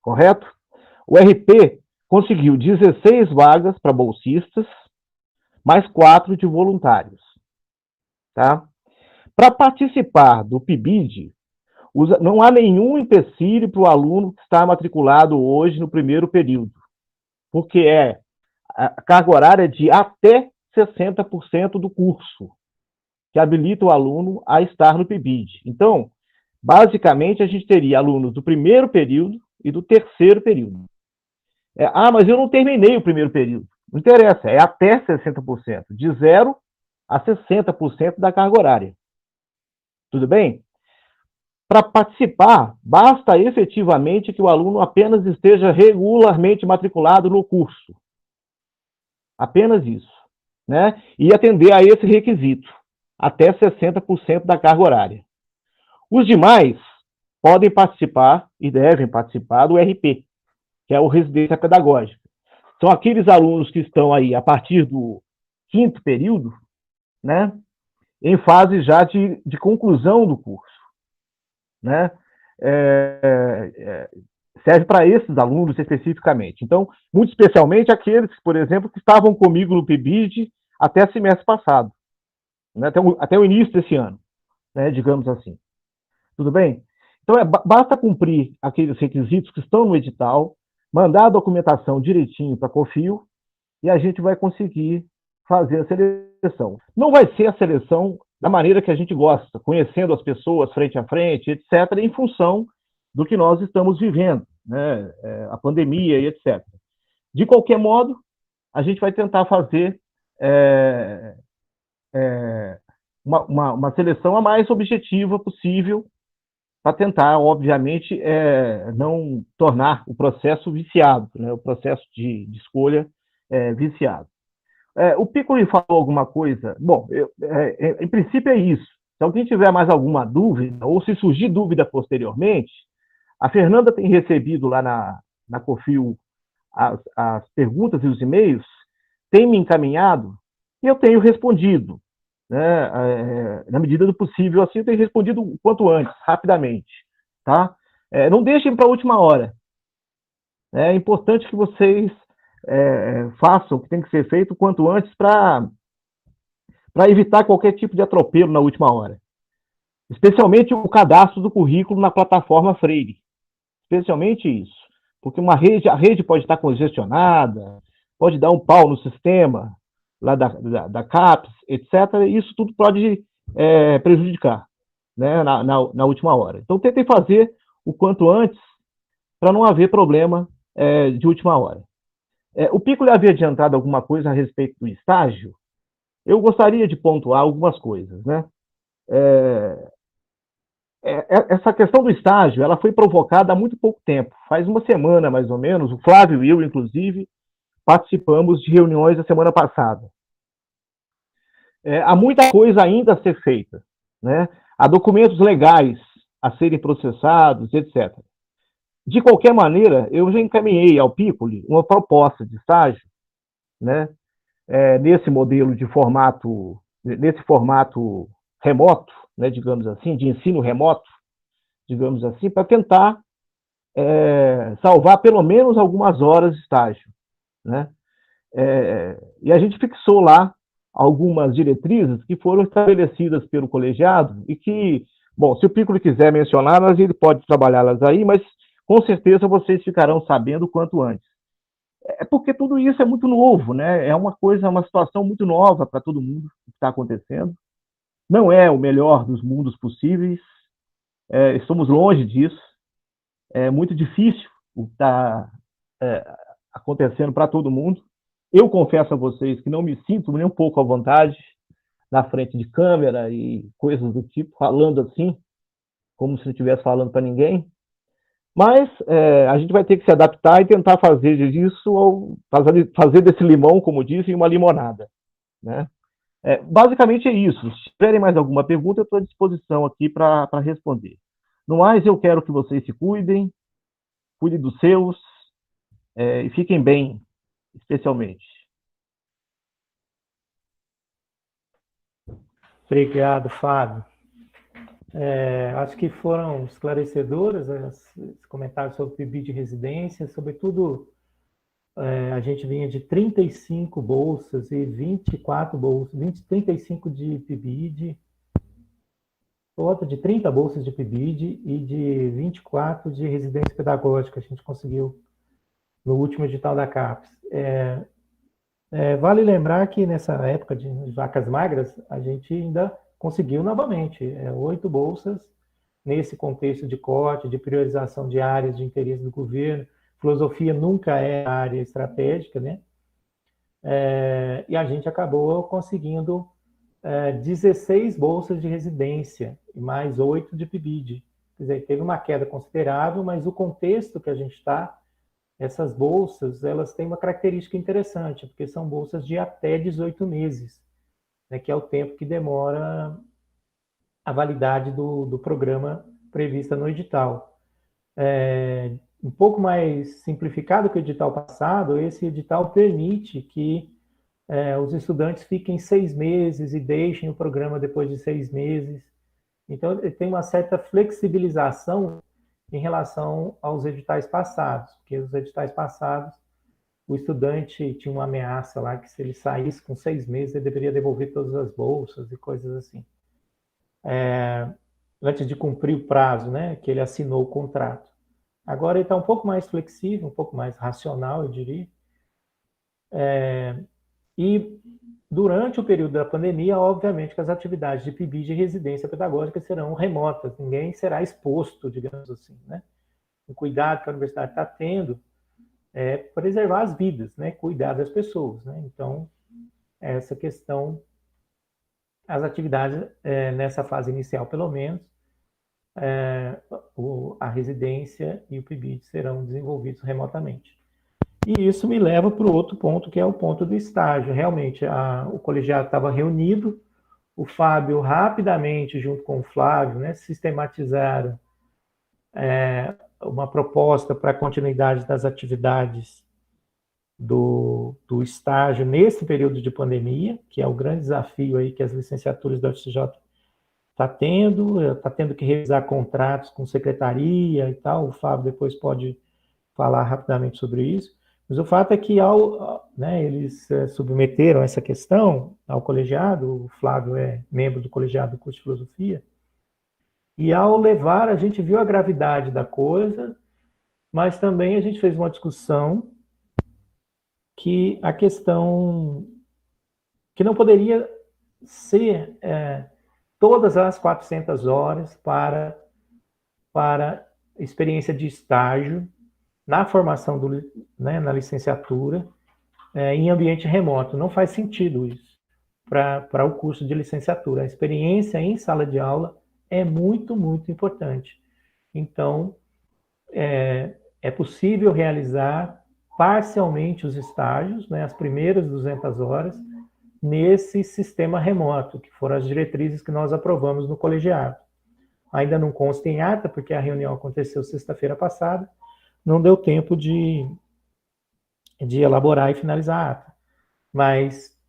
correto? O RP conseguiu 16 vagas para bolsistas, mais 4 de voluntários, tá? Para participar do PIBID, não há nenhum empecilho para o aluno que está matriculado hoje no primeiro período, porque a carga horária de até 60% do curso, que habilita o aluno a estar no PIBID. Então, basicamente, a gente teria alunos do primeiro período e do terceiro período. Mas eu não terminei o primeiro período. Não interessa, é até 60%, de 0 a 60% da carga horária. Tudo bem? Para participar, basta efetivamente que o aluno apenas esteja regularmente matriculado no curso. Apenas isso, né? E atender a esse requisito, até 60% da carga horária. Os demais podem participar e devem participar do RP, que é o Residência Pedagógica. São aqueles alunos que estão aí a partir do 5º período, né? Em fase já de conclusão do curso, né? Serve para esses alunos especificamente. Então, muito especialmente aqueles, por exemplo, que estavam comigo no PIBID até semestre passado, né? Até o início desse ano, né? Digamos assim. Tudo bem? Então, basta cumprir aqueles requisitos que estão no edital, mandar a documentação direitinho para a COFIL e a gente vai conseguir fazer a seleção. Não vai ser a seleção da maneira que a gente gosta, conhecendo as pessoas frente a frente, etc., em função do que nós estamos vivendo, né? A pandemia e etc. De qualquer modo, a gente vai tentar fazer uma seleção a mais objetiva possível para tentar, obviamente, não tornar o processo viciado, né? O processo de escolha viciado. O Piccoli falou alguma coisa? Bom, em princípio é isso. Se alguém tiver mais alguma dúvida, ou se surgir dúvida posteriormente, a Fernanda tem recebido lá na COFIL as perguntas e os e-mails, tem me encaminhado e eu tenho respondido, né? Na medida do possível, assim, eu tenho respondido o quanto antes, rapidamente, tá? Não deixem para a última hora. É importante que vocês façam o que tem que ser feito o quanto antes para evitar qualquer tipo de atropelo na última hora. Especialmente o cadastro do currículo na plataforma Freire. Especialmente isso. Porque a rede pode estar congestionada, pode dar um pau no sistema lá da CAPES, etc. E isso tudo pode prejudicar, né, na última hora. Então, tentem fazer o quanto antes para não haver problema de última hora. O Piccoli havia adiantado alguma coisa a respeito do estágio. Eu gostaria de pontuar algumas coisas, né? Essa questão do estágio, ela foi provocada há muito pouco tempo. Faz uma semana, mais ou menos, o Flávio e eu, inclusive, participamos de reuniões a semana passada. Há muita coisa ainda a ser feita, né? Há documentos legais a serem processados, etc. De qualquer maneira, eu já encaminhei ao Piccoli uma proposta de estágio, né? Nesse modelo de formato, nesse formato remoto, né, digamos assim, de ensino remoto, digamos assim, para tentar salvar pelo menos algumas horas de estágio, né? E a gente fixou lá algumas diretrizes que foram estabelecidas pelo colegiado e que, bom, se o Piccoli quiser mencioná-las, ele pode trabalhá-las aí, mas com certeza vocês ficarão sabendo o quanto antes. Porque tudo isso é muito novo, né? É uma situação muito nova para todo mundo que está acontecendo. Não é o melhor dos mundos possíveis, estamos longe disso, é muito difícil o que está acontecendo para todo mundo. Eu confesso a vocês que não me sinto nem um pouco à vontade, na frente de câmera e coisas do tipo, falando assim, como se não estivesse falando para ninguém. Mas a gente vai ter que se adaptar e tentar fazer disso, fazer desse limão, como dizem, uma limonada, né? Basicamente é isso. Se tiverem mais alguma pergunta, eu estou à disposição aqui para responder. No mais, eu quero que vocês se cuidem dos seus e fiquem bem, especialmente. Obrigado, Fábio. Acho que foram esclarecedoras os comentários sobre o PIBID de residência, sobretudo a gente vinha de 35 bolsas e 24 bolsas, 35 de PIBID, outra de 30 bolsas de PIBID e de 24 de residência pedagógica, a gente conseguiu no último edital da CAPES. Vale lembrar que nessa época de vacas magras, a gente ainda conseguiu novamente 8 bolsas nesse contexto de corte, de priorização de áreas de interesse do governo. Filosofia nunca é área estratégica, né? E a gente acabou conseguindo 16 bolsas de residência e mais 8 de PIBID. Quer dizer, teve uma queda considerável, mas o contexto que a gente está, essas bolsas, elas têm uma característica interessante, porque são bolsas de até 18 meses, né, que é o tempo que demora a validade do programa prevista no edital. Um pouco mais simplificado que o edital passado, esse edital permite que os estudantes fiquem 6 meses e deixem o programa depois de 6 meses. Então, ele tem uma certa flexibilização em relação aos editais passados, porque os editais passados, o estudante tinha uma ameaça lá que se ele saísse com 6 meses, ele deveria devolver todas as bolsas e coisas assim. Antes de cumprir o prazo, né, que ele assinou o contrato. Agora ele está um pouco mais flexível, um pouco mais racional, eu diria. E durante o período da pandemia, obviamente que as atividades de PIBID de residência pedagógica serão remotas, ninguém será exposto, digamos assim, né? O cuidado que a universidade está tendo é preservar as vidas, né? Cuidar das pessoas, né? Então, essa questão, as atividades nessa fase inicial, pelo menos, a residência e o PIBID serão desenvolvidos remotamente. E isso me leva para o outro ponto, que é o ponto do estágio. Realmente, o colegiado estava reunido, o Fábio rapidamente, junto com o Flávio, né, sistematizaram uma proposta para a continuidade das atividades do estágio nesse período de pandemia, que é o grande desafio aí que as licenciaturas da UFCJ está tendo que revisar contratos com secretaria e tal. O Fábio depois pode falar rapidamente sobre isso. Mas o fato é que eles submeteram essa questão ao colegiado, o Flávio é membro do colegiado do curso de filosofia, e ao levar, a gente viu a gravidade da coisa, mas também a gente fez uma discussão que a questão que não poderia ser todas as 400 horas para experiência de estágio na formação, na licenciatura, em ambiente remoto. Não faz sentido isso para o curso de licenciatura. A experiência em sala de aula é muito, muito importante. Então, é possível realizar parcialmente os estágios, né, as primeiras 200 horas, nesse sistema remoto, que foram as diretrizes que nós aprovamos no colegiado. Ainda não consta em ata, porque a reunião aconteceu sexta-feira passada, não deu tempo de elaborar e finalizar a ata. Mas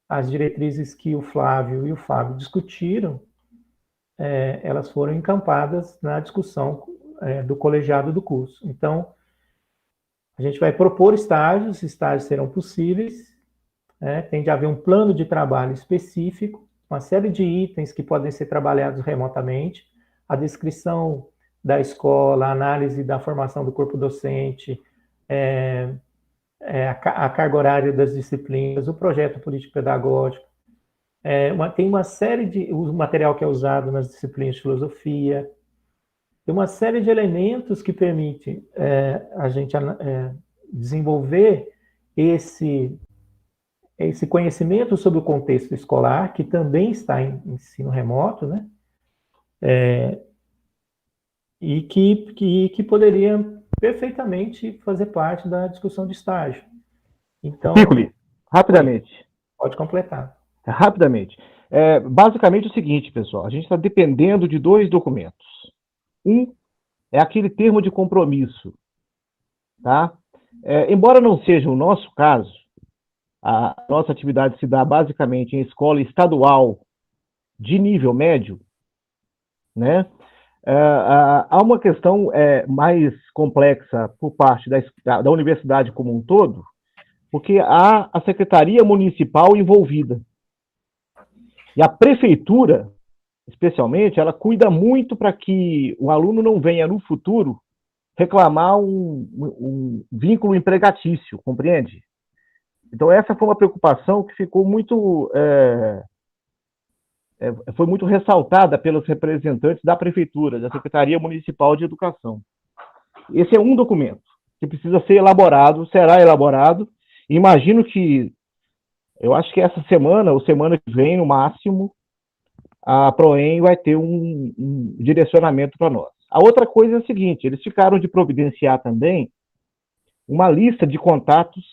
as diretrizes que o Flávio e o Fábio discutiram, elas foram encampadas na discussão do colegiado do curso. Então, a gente vai propor estágios serão possíveis, tem de haver um plano de trabalho específico, uma série de itens que podem ser trabalhados remotamente, a descrição da escola, a análise da formação do corpo docente, a carga horária das disciplinas, o projeto político-pedagógico, tem uma série de... o material que é usado nas disciplinas de filosofia, tem uma série de elementos que permitem a gente desenvolver esse conhecimento sobre o contexto escolar, que também está em ensino remoto, né? E que poderia perfeitamente fazer parte da discussão de estágio. Então, Piccoli, rapidamente. Pode completar. Rapidamente. Basicamente o seguinte, pessoal, a gente está dependendo de 2 documentos. Um é aquele termo de compromisso, tá? Embora não seja o nosso caso, a nossa atividade se dá basicamente em escola estadual de nível médio, né? Há uma questão mais complexa por parte da universidade como um todo, porque há a Secretaria Municipal envolvida. E a prefeitura, especialmente, ela cuida muito para que o aluno não venha, no futuro, reclamar um vínculo empregatício, compreende? Então, essa foi uma preocupação que ficou muito... foi muito ressaltada pelos representantes da prefeitura, da Secretaria Municipal de Educação. Esse é um documento que precisa ser elaborado, será elaborado. Imagino que, eu acho que essa semana, ou semana que vem, no máximo, a PROEM vai ter um direcionamento para nós. A outra coisa é a seguinte, eles ficaram de providenciar também uma lista de contatos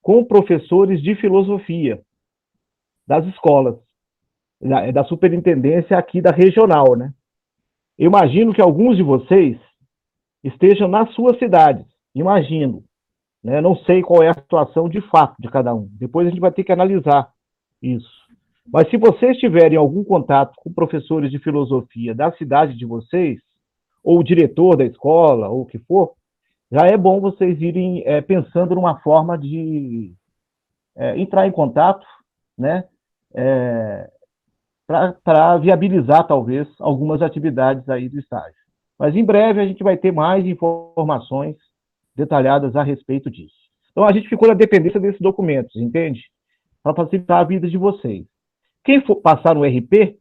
com professores de filosofia das escolas, da superintendência aqui da regional, né? Eu imagino que alguns de vocês estejam nas suas cidades, imagino, né? Não sei qual é a situação de fato de cada um. Depois a gente vai ter que analisar isso. Mas se vocês tiverem algum contato com professores de filosofia da cidade de vocês, ou o diretor da escola, ou o que for, já é bom vocês irem pensando numa forma de entrar em contato, né? Para viabilizar, talvez, algumas atividades aí do estágio. Mas em breve a gente vai ter mais informações detalhadas a respeito disso. Então a gente ficou na dependência desses documentos, entende? Para facilitar a vida de vocês. Quem for passar no RP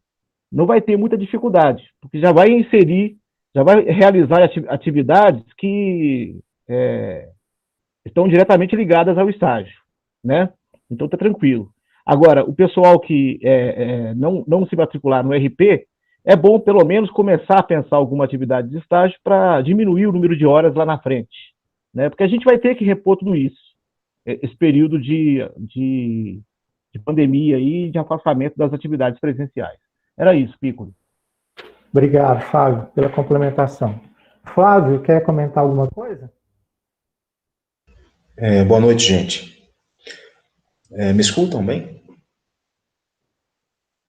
não vai ter muita dificuldade, porque já vai inserir, já vai realizar atividades que estão diretamente ligadas ao estágio, né? Então está tranquilo. Agora, o pessoal que não se matricular no RP, é bom pelo menos começar a pensar alguma atividade de estágio para diminuir o número de horas lá na frente, né? Porque a gente vai ter que repor tudo isso, esse período de pandemia e de afastamento das atividades presenciais. Era isso, Piccoli. Obrigado, Flávio, pela complementação. Flávio, quer comentar alguma coisa? Boa noite, gente. Me escutam bem?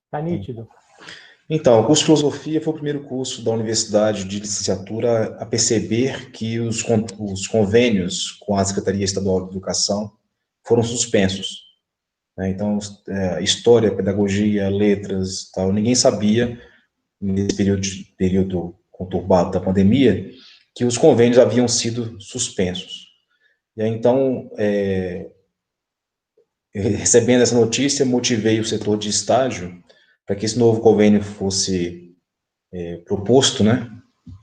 Está nítido. Então, o curso de Filosofia foi o primeiro curso da Universidade de Licenciatura a perceber que os convênios com a Secretaria Estadual de Educação foram suspensos. Então, História, Pedagogia, Letras, tal, ninguém sabia, nesse período conturbado da pandemia, que os convênios haviam sido suspensos. E aí, então, recebendo essa notícia, motivei o setor de estágio para que esse novo convênio fosse proposto, né,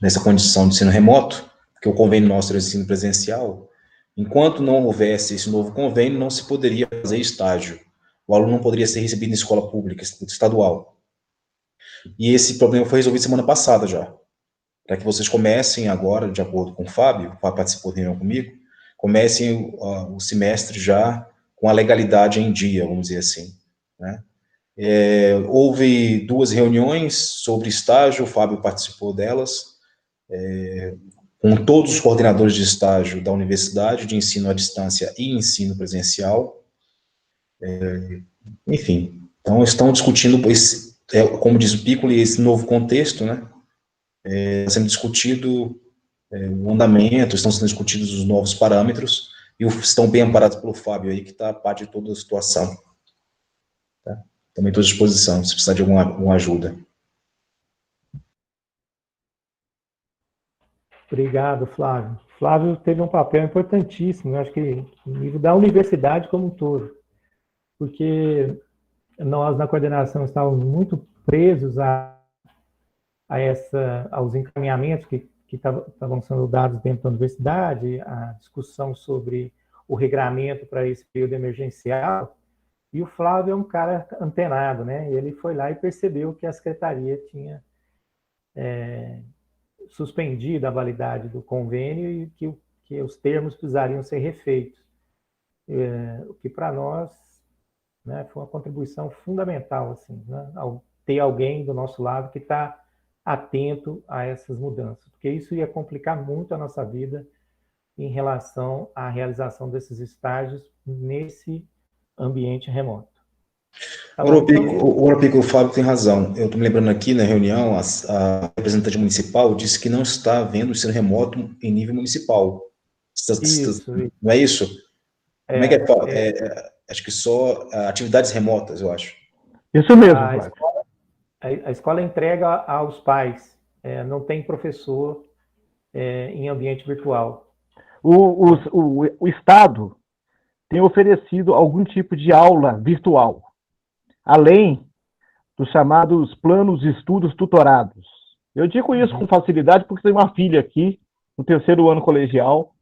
nessa condição de ensino remoto, porque o convênio nosso era ensino presencial. Enquanto não houvesse esse novo convênio, não se poderia fazer estágio. O aluno não poderia ser recebido em escola pública, estadual. E esse problema foi resolvido semana passada já. Para que vocês comecem agora, de acordo com o Fábio participou de reunião comigo, comecem o semestre já com a legalidade em dia, vamos dizer assim, né? Houve 2 reuniões sobre estágio, o Fábio participou delas, com todos os coordenadores de estágio da universidade, de ensino à distância e ensino presencial. Enfim, então estão discutindo, como diz o Piccoli, esse novo contexto, né? Está sendo discutido o andamento, estão sendo discutidos os novos parâmetros, e estão bem amparados pelo Fábio aí, que está a parte de toda a situação. Tá? Também estou à disposição, se precisar de alguma ajuda. Obrigado, Flávio. Flávio teve um papel importantíssimo, eu acho que no nível da universidade como um todo, porque nós, na coordenação, estávamos muito presos aos encaminhamentos que estavam sendo dados dentro da universidade, a discussão sobre o regramento para esse período emergencial, E o Flávio é um cara antenado, né? Ele foi lá e percebeu que a secretaria tinha suspendido a validade do convênio e que os termos precisariam ser refeitos. O que para nós, né, foi uma contribuição fundamental, assim, né, ao ter alguém do nosso lado que está atento a essas mudanças, porque isso ia complicar muito a nossa vida em relação à realização desses estágios nesse ambiente remoto. Tá bom, Pico, o Fábio tem razão. Eu estou me lembrando aqui na reunião, a representante municipal disse que não está havendo ensino remoto em nível municipal. Isso. Não é isso? Como é que acho que só atividades remotas, eu acho. Isso mesmo, Flávio. A escola entrega aos pais, não tem professor em ambiente virtual. O Estado tem oferecido algum tipo de aula virtual, além dos chamados planos de estudos tutorados. Eu digo isso com facilidade porque tenho uma filha aqui, no 3º ano colegial,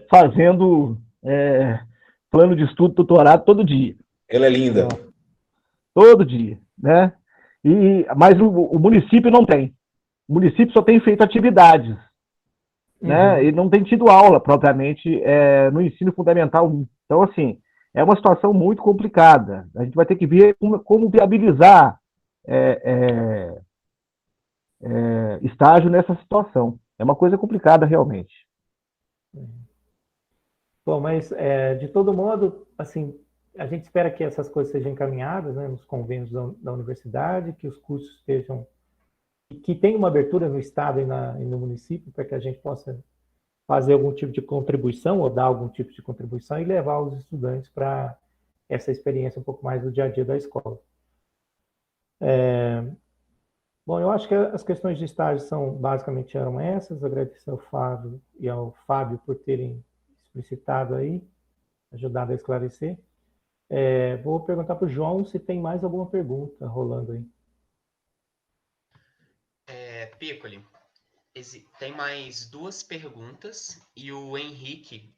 fazendo plano de estudo tutorado todo dia. Ela é linda. Todo dia, né? Mas o município não tem. O município só tem feito atividades, né? E não tem tido aula, propriamente, no ensino fundamental 1. Então, assim, é uma situação muito complicada. A gente vai ter que ver como viabilizar estágio nessa situação. É uma coisa complicada, realmente. Bom, mas, de todo modo, assim, a gente espera que essas coisas sejam encaminhadas, né, nos convênios da universidade, que os cursos estejam... que tenha uma abertura no Estado e no município, para que a gente possa fazer algum tipo de contribuição, ou dar algum tipo de contribuição, e levar os estudantes para essa experiência um pouco mais do dia a dia da escola. Bom, eu acho que as questões de estágio basicamente eram essas. Agradecer ao Fábio e ao Fábio por terem explicitado aí, ajudado a esclarecer. Vou perguntar para o João se tem mais alguma pergunta rolando aí. Piccoli, tem mais 2 perguntas e o Henrique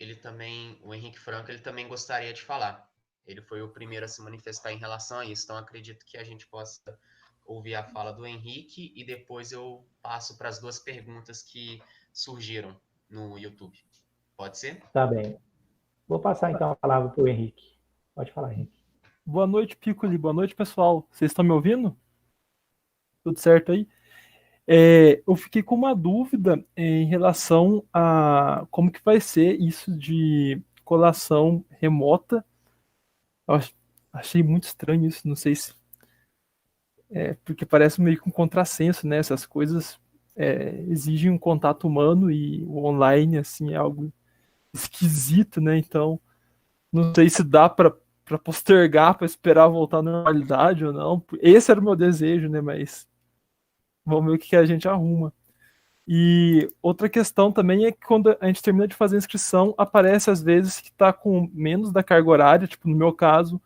Franco, ele também gostaria de falar. Ele foi o primeiro a se manifestar em relação a isso, então acredito que a gente possa ouvir a fala do Henrique e depois eu passo para as 2 perguntas que surgiram no YouTube. Pode ser? Tá bem. Vou passar então a palavra para o Henrique. Pode falar, Henrique. Boa noite, Piccoli. Boa noite, pessoal. Vocês estão me ouvindo? Tudo certo aí? Eu fiquei com uma dúvida em relação a como que vai ser isso de colação remota. Eu achei muito estranho isso, não sei se... porque parece meio que um contrassenso, né? Essas coisas exigem um contato humano e o online, assim, é algo esquisito, né? Então, não sei se dá para postergar, para esperar voltar à normalidade ou não. Esse era o meu desejo, né? Mas vamos ver o que a gente arruma. E outra questão também é que quando a gente termina de fazer a inscrição, aparece às vezes que está com menos da carga horária. Tipo, no meu caso,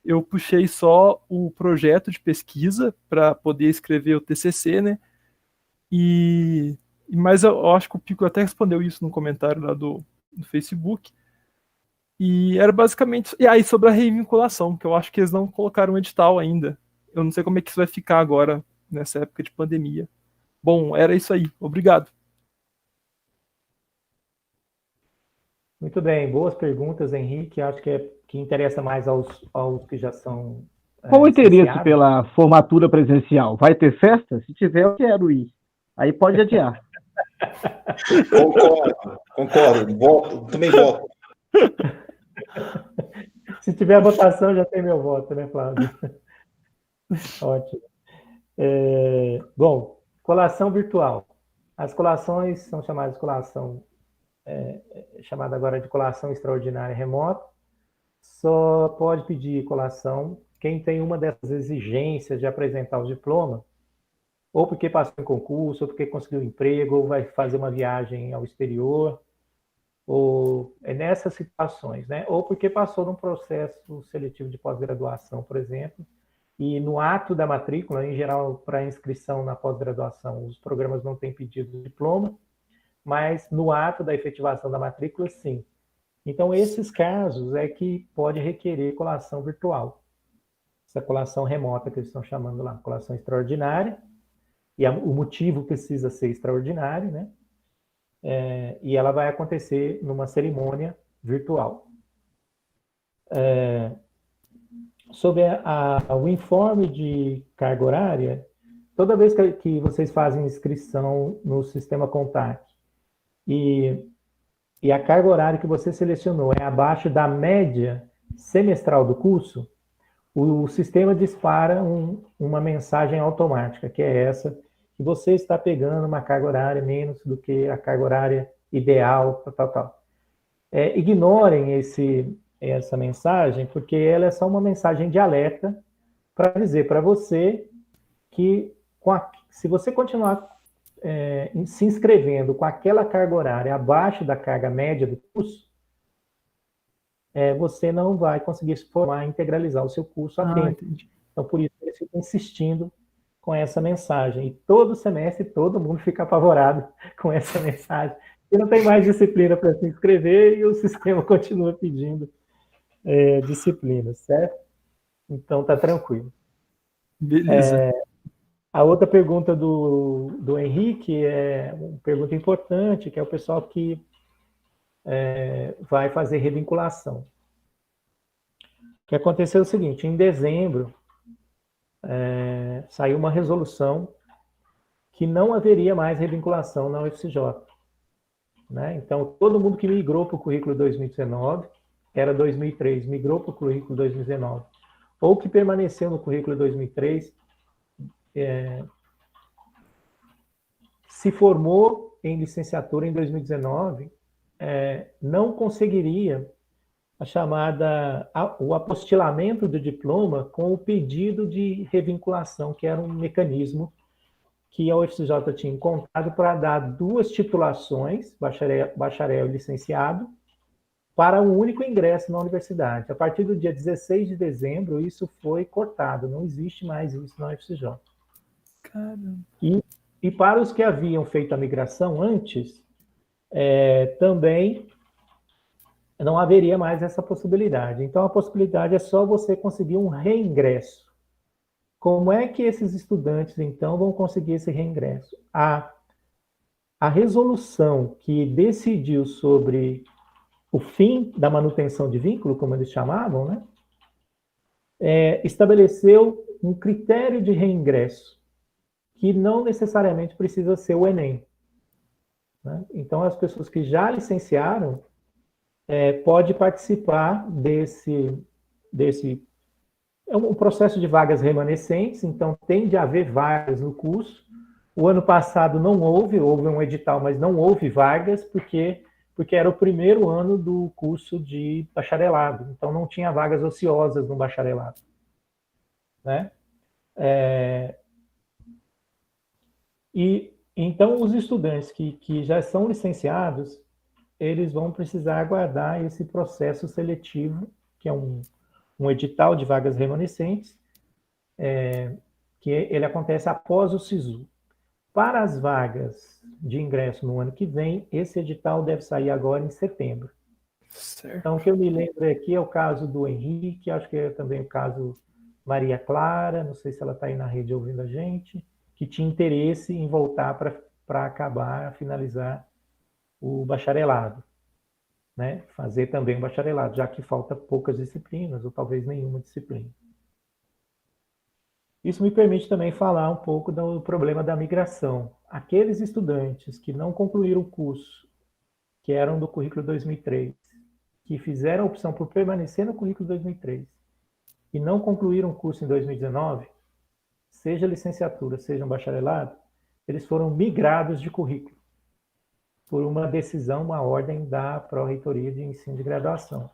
eu puxei só o projeto de pesquisa para poder escrever o TCC, né? Mas eu acho que o Pico até respondeu isso no comentário lá do Facebook. E era basicamente... E aí, sobre a revinculação, que eu acho que eles não colocaram um edital ainda. Eu não sei como é que isso vai ficar agora, nessa época de pandemia. Bom, era isso aí. Obrigado. Muito bem. Boas perguntas, Henrique. Acho que interessa mais aos que já são... Qual o interesse pela formatura presencial? Vai ter festa? Se tiver, eu quero ir. Aí pode adiar. Concordo. Também voto. Se tiver votação, já tem meu voto, né, Flávio? Ótimo. Bom, colação virtual. As colações são chamadas de colação, chamada agora de colação extraordinária remota. Só pode pedir colação quem tem uma dessas exigências de apresentar o diploma, ou porque passou em concurso, ou porque conseguiu um emprego, ou vai fazer uma viagem ao exterior, ou nessas situações, né? Ou porque passou num processo seletivo de pós-graduação, por exemplo, e no ato da matrícula, em geral, para inscrição na pós-graduação, os programas não têm pedido de diploma, mas no ato da efetivação da matrícula, sim. Então, esses casos é que pode requerer colação virtual. Essa colação remota que eles estão chamando lá, colação extraordinária, e o motivo precisa ser extraordinário, né? E ela vai acontecer numa cerimônia virtual. Sobre o informe de carga horária, toda vez que vocês fazem inscrição no sistema Contact e a carga horária que você selecionou é abaixo da média semestral do curso, o sistema dispara uma mensagem automática, que é essa, que você está pegando uma carga horária menos do que a carga horária ideal, tal. Ignorem essa mensagem, porque ela é só uma mensagem de alerta para dizer para você que se você continuar se inscrevendo com aquela carga horária abaixo da carga média do curso, você não vai conseguir se formar e integralizar o seu curso a tempo. Entendi. Então, por isso, eles ficam insistindo com essa mensagem. E todo semestre, todo mundo fica apavorado com essa mensagem. E não tem mais disciplina para se inscrever e o sistema continua pedindo disciplina, certo? Então, tá tranquilo. Beleza. A outra pergunta do Henrique é uma pergunta importante, que é o pessoal que vai fazer revinculação. O que aconteceu é o seguinte, em dezembro, saiu uma resolução que não haveria mais revinculação na UFCJ. Né? Então, todo mundo que migrou para o currículo 2019, era 2003, migrou para o currículo 2019, ou que permaneceu no currículo 2003, se formou em licenciatura em 2019, não conseguiria o apostilamento do diploma com o pedido de revinculação, que era um mecanismo que a UFCJ tinha encontrado para dar 2 titulações, bacharel e licenciado, para um único ingresso na universidade. A partir do dia 16 de dezembro, isso foi cortado, não existe mais isso na UFCJ. Caramba. E para os que haviam feito a migração antes, também não haveria mais essa possibilidade. Então, a possibilidade é só você conseguir um reingresso. Como é que esses estudantes, então, vão conseguir esse reingresso? A resolução que decidiu sobre o fim da manutenção de vínculo, como eles chamavam, né? Estabeleceu um critério de reingresso, que não necessariamente precisa ser o Enem. Né? Então, as pessoas que já licenciaram podem participar desse um processo de vagas remanescentes, então tem de haver vagas no curso. O ano passado não houve um edital, mas não houve vagas, porque era o primeiro ano do curso de bacharelado, então não tinha vagas ociosas no bacharelado. Né? E então os estudantes que já são licenciados, eles vão precisar aguardar esse processo seletivo, que é um edital de vagas remanescentes, que ele acontece após o SISU. Para as vagas de ingresso no ano que vem, esse edital deve sair agora em setembro. Certo. Então, o que eu me lembro aqui é o caso do Henrique, acho que é também o caso Maria Clara, não sei se ela está aí na rede ouvindo a gente, que tinha interesse em voltar para acabar, finalizar o bacharelado. Né? Fazer também o bacharelado, já que falta poucas disciplinas, ou talvez nenhuma disciplina. Isso me permite também falar um pouco do problema da migração. Aqueles estudantes que não concluíram o curso, que eram do currículo 2003, que fizeram a opção por permanecer no currículo 2003, e não concluíram o curso em 2019, seja licenciatura, seja um bacharelado, eles foram migrados de currículo, por uma decisão, uma ordem da Pró-Reitoria de Ensino de Graduação.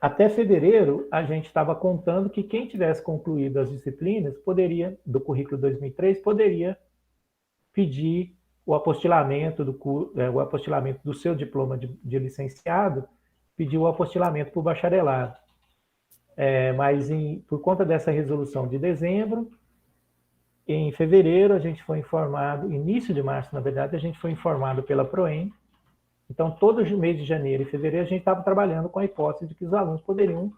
Até fevereiro, a gente estava contando que quem tivesse concluído as disciplinas do currículo 2003, poderia pedir o apostilamento do seu diploma de licenciado, pedir o apostilamento para o bacharelado. Mas por conta dessa resolução de dezembro, em fevereiro a gente foi informado, início de março, na verdade, a gente foi informado pela PROEM Então, todo mês de janeiro e fevereiro, a gente estava trabalhando com a hipótese de que os alunos poderiam,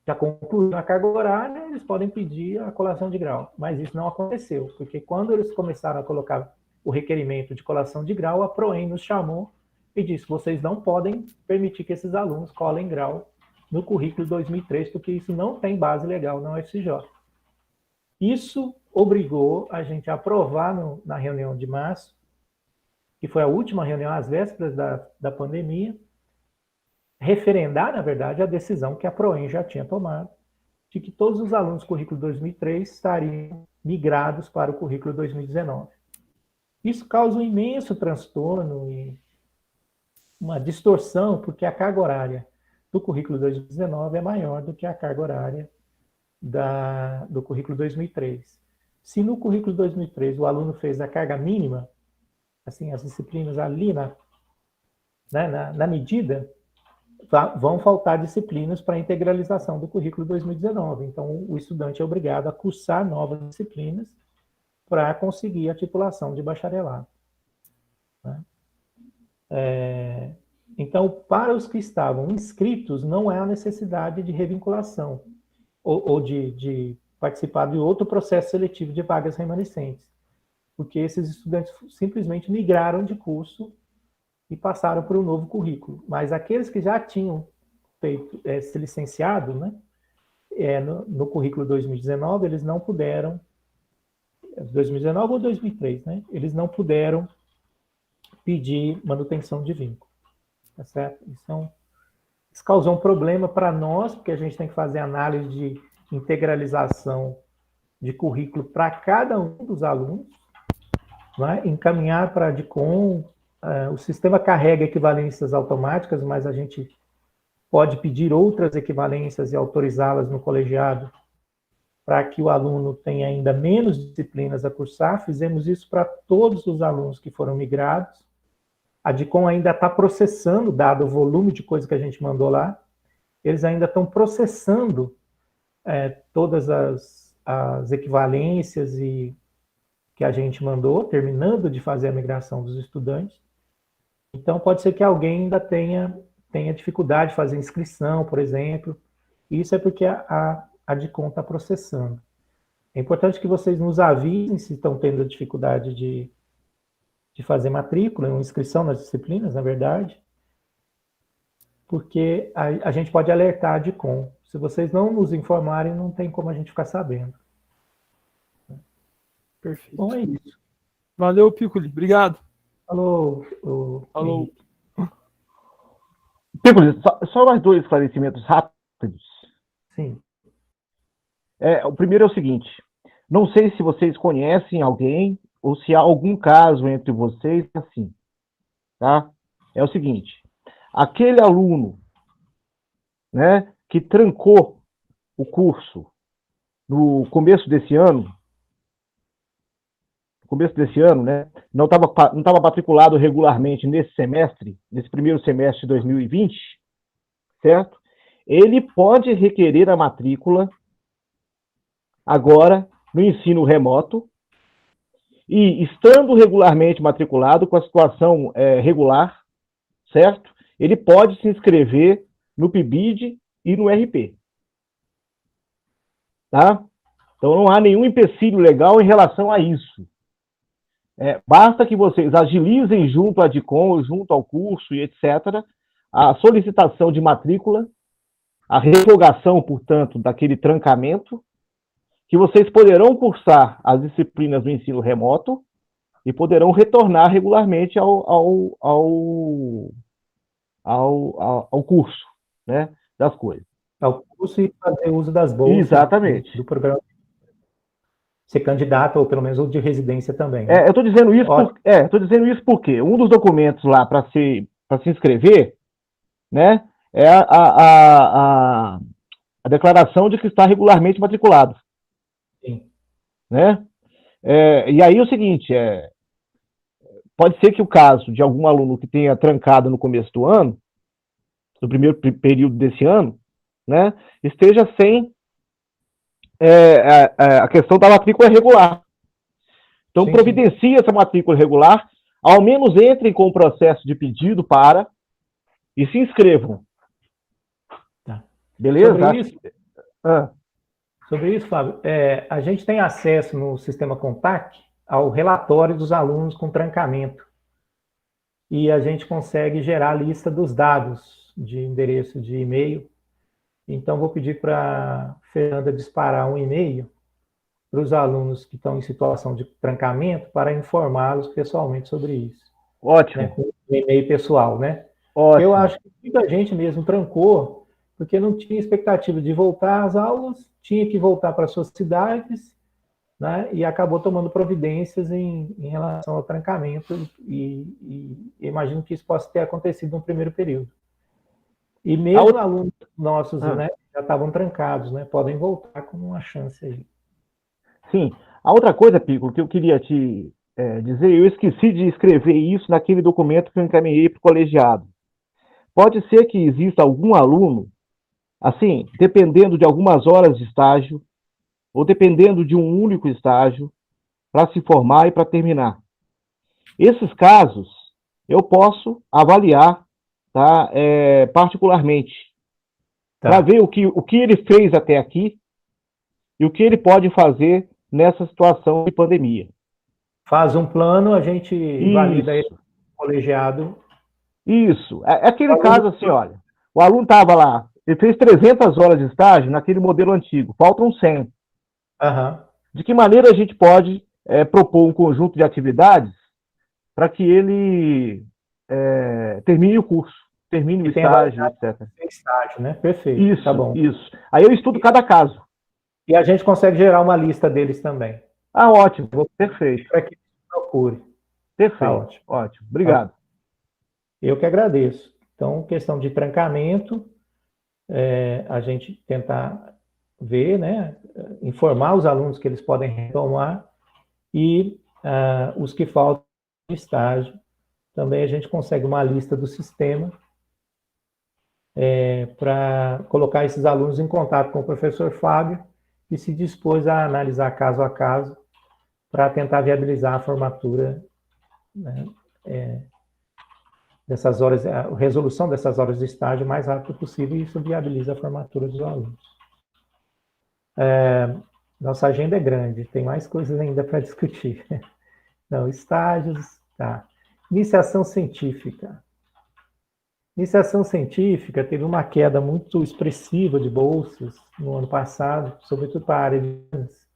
já concluíram a carga horária, eles podem pedir a colação de grau. Mas isso não aconteceu, porque quando eles começaram a colocar o requerimento de colação de grau, a PROEM nos chamou e disse: vocês não podem permitir que esses alunos colem grau no currículo 2003, porque isso não tem base legal na UFCJ. Isso obrigou a gente a aprovar na reunião de março, que foi a última reunião às vésperas da pandemia, referendar, na verdade, a decisão que a PROEM já tinha tomado, de que todos os alunos do currículo 2003 estariam migrados para o currículo 2019. Isso causa um imenso transtorno e uma distorção, porque a carga horária do currículo 2019 é maior do que a carga horária do currículo 2003. Se no currículo 2003 o aluno fez a carga mínima, assim, as disciplinas ali na medida, vão faltar disciplinas para a integralização do currículo 2019. Então, o estudante é obrigado a cursar novas disciplinas para conseguir a titulação de bacharelado. Né? Então, para os que estavam inscritos, não há necessidade de revinculação ou de participar de outro processo seletivo de vagas remanescentes, porque esses estudantes simplesmente migraram de curso e passaram para o novo currículo. Mas aqueles que já tinham se licenciado, né, no currículo 2019, eles não puderam, 2019 ou 2003, né, eles não puderam pedir manutenção de vínculo. Tá certo? Isso causou um problema para nós, porque a gente tem que fazer análise de integralização de currículo para cada um dos alunos, né, encaminhar para a DICOM. O sistema carrega equivalências automáticas, mas a gente pode pedir outras equivalências e autorizá-las no colegiado para que o aluno tenha ainda menos disciplinas a cursar. Fizemos isso para todos os alunos que foram migrados. A DICOM ainda está processando, dado o volume de coisa que a gente mandou lá, eles ainda estão processando todas as equivalências que a gente mandou, terminando de fazer a migração dos estudantes. Então, pode ser que alguém ainda tenha dificuldade de fazer inscrição, por exemplo. Isso é porque a DICOM está processando. É importante que vocês nos avisem se estão tendo dificuldade de fazer matrícula, uma inscrição nas disciplinas, na verdade, porque a gente pode alertar a DICOM. Se vocês não nos informarem, não tem como a gente ficar sabendo. Perfeito. Bom, é isso. Valeu, Piccoli. Obrigado. Falou. Falou. Piccoli, só mais 2 esclarecimentos rápidos. Sim. O primeiro é o seguinte: não sei se vocês conhecem alguém ou se há algum caso entre vocês assim, tá? É o seguinte: aquele aluno, né, que trancou o curso no começo desse ano, né, não estava matriculado regularmente nesse primeiro semestre de 2020, certo? Ele pode requerer a matrícula agora no ensino remoto e, estando regularmente matriculado, com a situação regular, certo? Ele pode se inscrever no PIBID e no RP. Tá? Então, não há nenhum empecilho legal em relação a isso. Basta que vocês agilizem junto à DICOM, junto ao curso e etc., a solicitação de matrícula, a revogação, portanto, daquele trancamento, que vocês poderão cursar as disciplinas do ensino remoto e poderão retornar regularmente ao curso, né, das coisas. Ao curso e fazer uso das bolsas. Exatamente. Do programa. Ser candidato, ou pelo menos ou de residência também. Né? Eu estou dizendo isso porque um dos documentos lá para se inscrever, né, é a declaração de que está regularmente matriculado. Sim. Né? E aí é o seguinte, pode ser que o caso de algum aluno que tenha trancado no começo do ano, no primeiro período desse ano, né, esteja sem a questão da matrícula regular. Então, sim, providencia essa matrícula regular, ao menos entrem com o processo de pedido para e se inscrevam. Tá. Beleza? Sobre isso, Fábio, a gente tem acesso no sistema Contact ao relatório dos alunos com trancamento. E a gente consegue gerar a lista dos dados de endereço de e-mail. Então, vou pedir para a Fernanda disparar um e-mail para os alunos que estão em situação de trancamento para informá-los pessoalmente sobre isso. Ótimo. Né, com um e-mail pessoal, né? Ótimo. Eu acho que muita gente mesmo trancou porque não tinha expectativa de voltar às aulas, tinha que voltar para suas cidades, né? E acabou tomando providências em relação ao trancamento e imagino que isso possa ter acontecido no primeiro período. E mesmo alunos nossos, né, já estavam trancados, né? Podem voltar com uma chance aí. Sim. A outra coisa, Piccolo, que eu queria te dizer, eu esqueci de escrever isso naquele documento que eu encaminhei para o colegiado. Pode ser que exista algum aluno, assim, dependendo de algumas horas de estágio, ou dependendo de um único estágio, para se formar e para terminar. Esses casos, eu posso avaliar, tá, particularmente, para ver o que ele fez até aqui e o que ele pode fazer nessa situação de pandemia. Faz um plano, a gente valida ele no colegiado. Isso. É aquele caso assim, olha, o aluno estava lá, ele fez 300 horas de estágio naquele modelo antigo, faltam 100. Uhum. De que maneira a gente pode propor um conjunto de atividades para que ele termine o curso, termine o estágio, etc. Estágio, né? Perfeito. Isso, tá bom. Isso. Aí eu estudo cada caso. E a gente consegue gerar uma lista deles também. Ah, ótimo. Perfeito. Para que procure. Perfeito. Tá ótimo. Ótimo. Obrigado. Eu que agradeço. Então, questão de trancamento, a gente tentar ver, né, informar os alunos que eles podem retomar e os que faltam no estágio. Também a gente consegue uma lista do sistema para colocar esses alunos em contato com o professor Fábio e se dispôs a analisar caso a caso para tentar viabilizar a formatura, né, dessas horas, a resolução dessas horas de estágio o mais rápido possível, e isso viabiliza a formatura dos alunos. Nossa agenda é grande, tem mais coisas ainda para discutir. Não, estágios, tá. Iniciação científica. Iniciação científica teve uma queda muito expressiva de bolsas no ano passado, sobretudo para a área de ciências.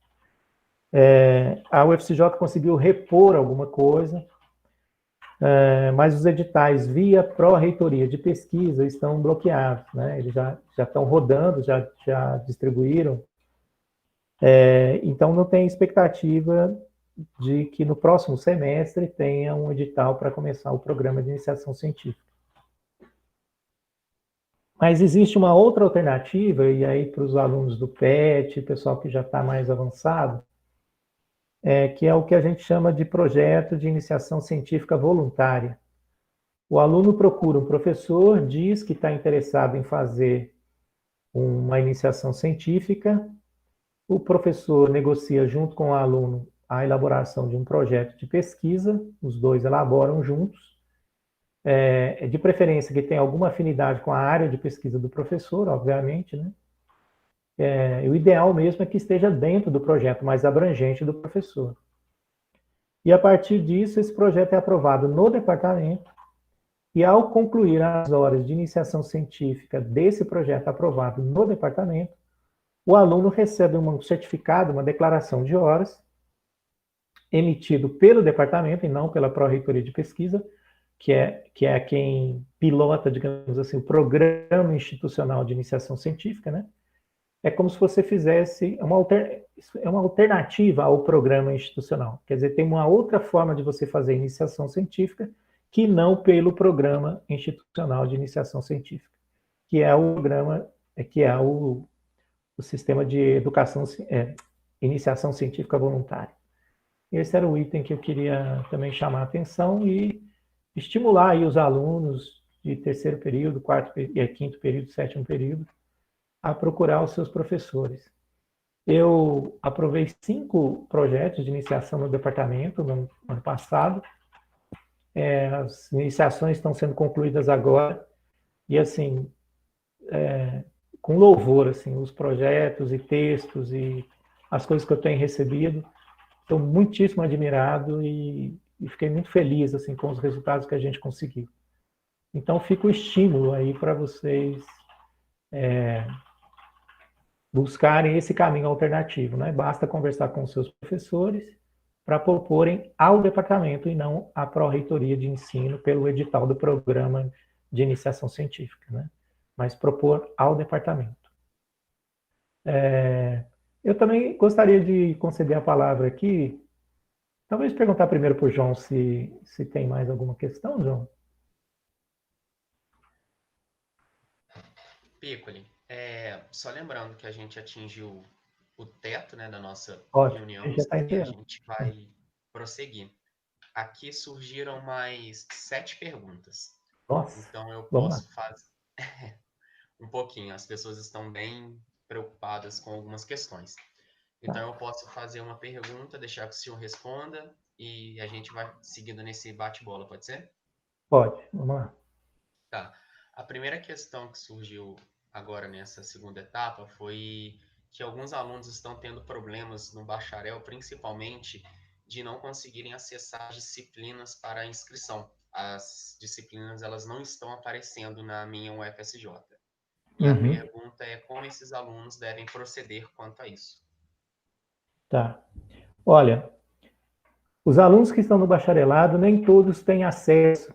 A UFCJ conseguiu repor alguma coisa, mas os editais via pró-reitoria de pesquisa estão bloqueados, né? Eles já estão rodando, já distribuíram. Então, não tem expectativa de que no próximo semestre tenha um edital para começar o programa de iniciação científica. Mas existe uma outra alternativa, e aí para os alunos do PET, pessoal que já está mais avançado, que é o que a gente chama de projeto de iniciação científica voluntária. O aluno procura um professor, diz que está interessado em fazer uma iniciação científica, o professor negocia junto com o aluno a elaboração de um projeto de pesquisa, os dois elaboram juntos, de preferência que tenha alguma afinidade com a área de pesquisa do professor, obviamente, né? O ideal mesmo é que esteja dentro do projeto mais abrangente do professor. E a partir disso, esse projeto é aprovado no departamento, e ao concluir as horas de iniciação científica desse projeto aprovado no departamento, o aluno recebe um certificado, uma declaração de horas, emitido pelo departamento e não pela pró-reitoria de pesquisa, que é quem pilota, digamos assim, o programa institucional de iniciação científica, né? É como se você fizesse uma alternativa ao programa institucional. Quer dizer, tem uma outra forma de você fazer iniciação científica que não pelo programa institucional de iniciação científica, que é o programa, o sistema de educação, iniciação científica voluntária. Esse era o item que eu queria também chamar a atenção e estimular aí os alunos de terceiro período, quinto período, sétimo período, a procurar os seus professores. Eu aprovei 5 projetos de iniciação no departamento no ano passado, As iniciações estão sendo concluídas agora, e assim, com louvor, assim, os projetos e textos e as coisas que eu tenho recebido, estou muitíssimo admirado e fiquei muito feliz, assim, com os resultados que a gente conseguiu. Então, fica o estímulo aí para vocês buscarem esse caminho alternativo, né? Basta conversar com os seus professores para proporem ao departamento e não à pró-reitoria de ensino pelo edital do programa de iniciação científica, né? Mas propor ao departamento. Eu também gostaria de conceder a palavra aqui, talvez perguntar primeiro para o João se tem mais alguma questão, João. Piccoli, só lembrando que a gente atingiu o teto, né, da nossa Ótimo, reunião já está e a encerrando. gente vai prosseguir. Aqui surgiram mais 7 perguntas. Nossa, Então eu vamos lá. posso fazer um pouquinho. As pessoas estão bem preocupadas com algumas questões. Então eu posso fazer uma pergunta, deixar que o senhor responda e a gente vai seguindo nesse bate-bola, pode ser? Pode, vamos lá. Tá. A primeira questão que surgiu agora nessa segunda etapa foi que alguns alunos estão tendo problemas no bacharel, principalmente de não conseguirem acessar as disciplinas para a inscrição. As disciplinas, elas não estão aparecendo na minha UFSJ. E a pergunta é como esses alunos devem proceder quanto a isso. Tá. Olha, os alunos que estão no bacharelado, nem todos têm acesso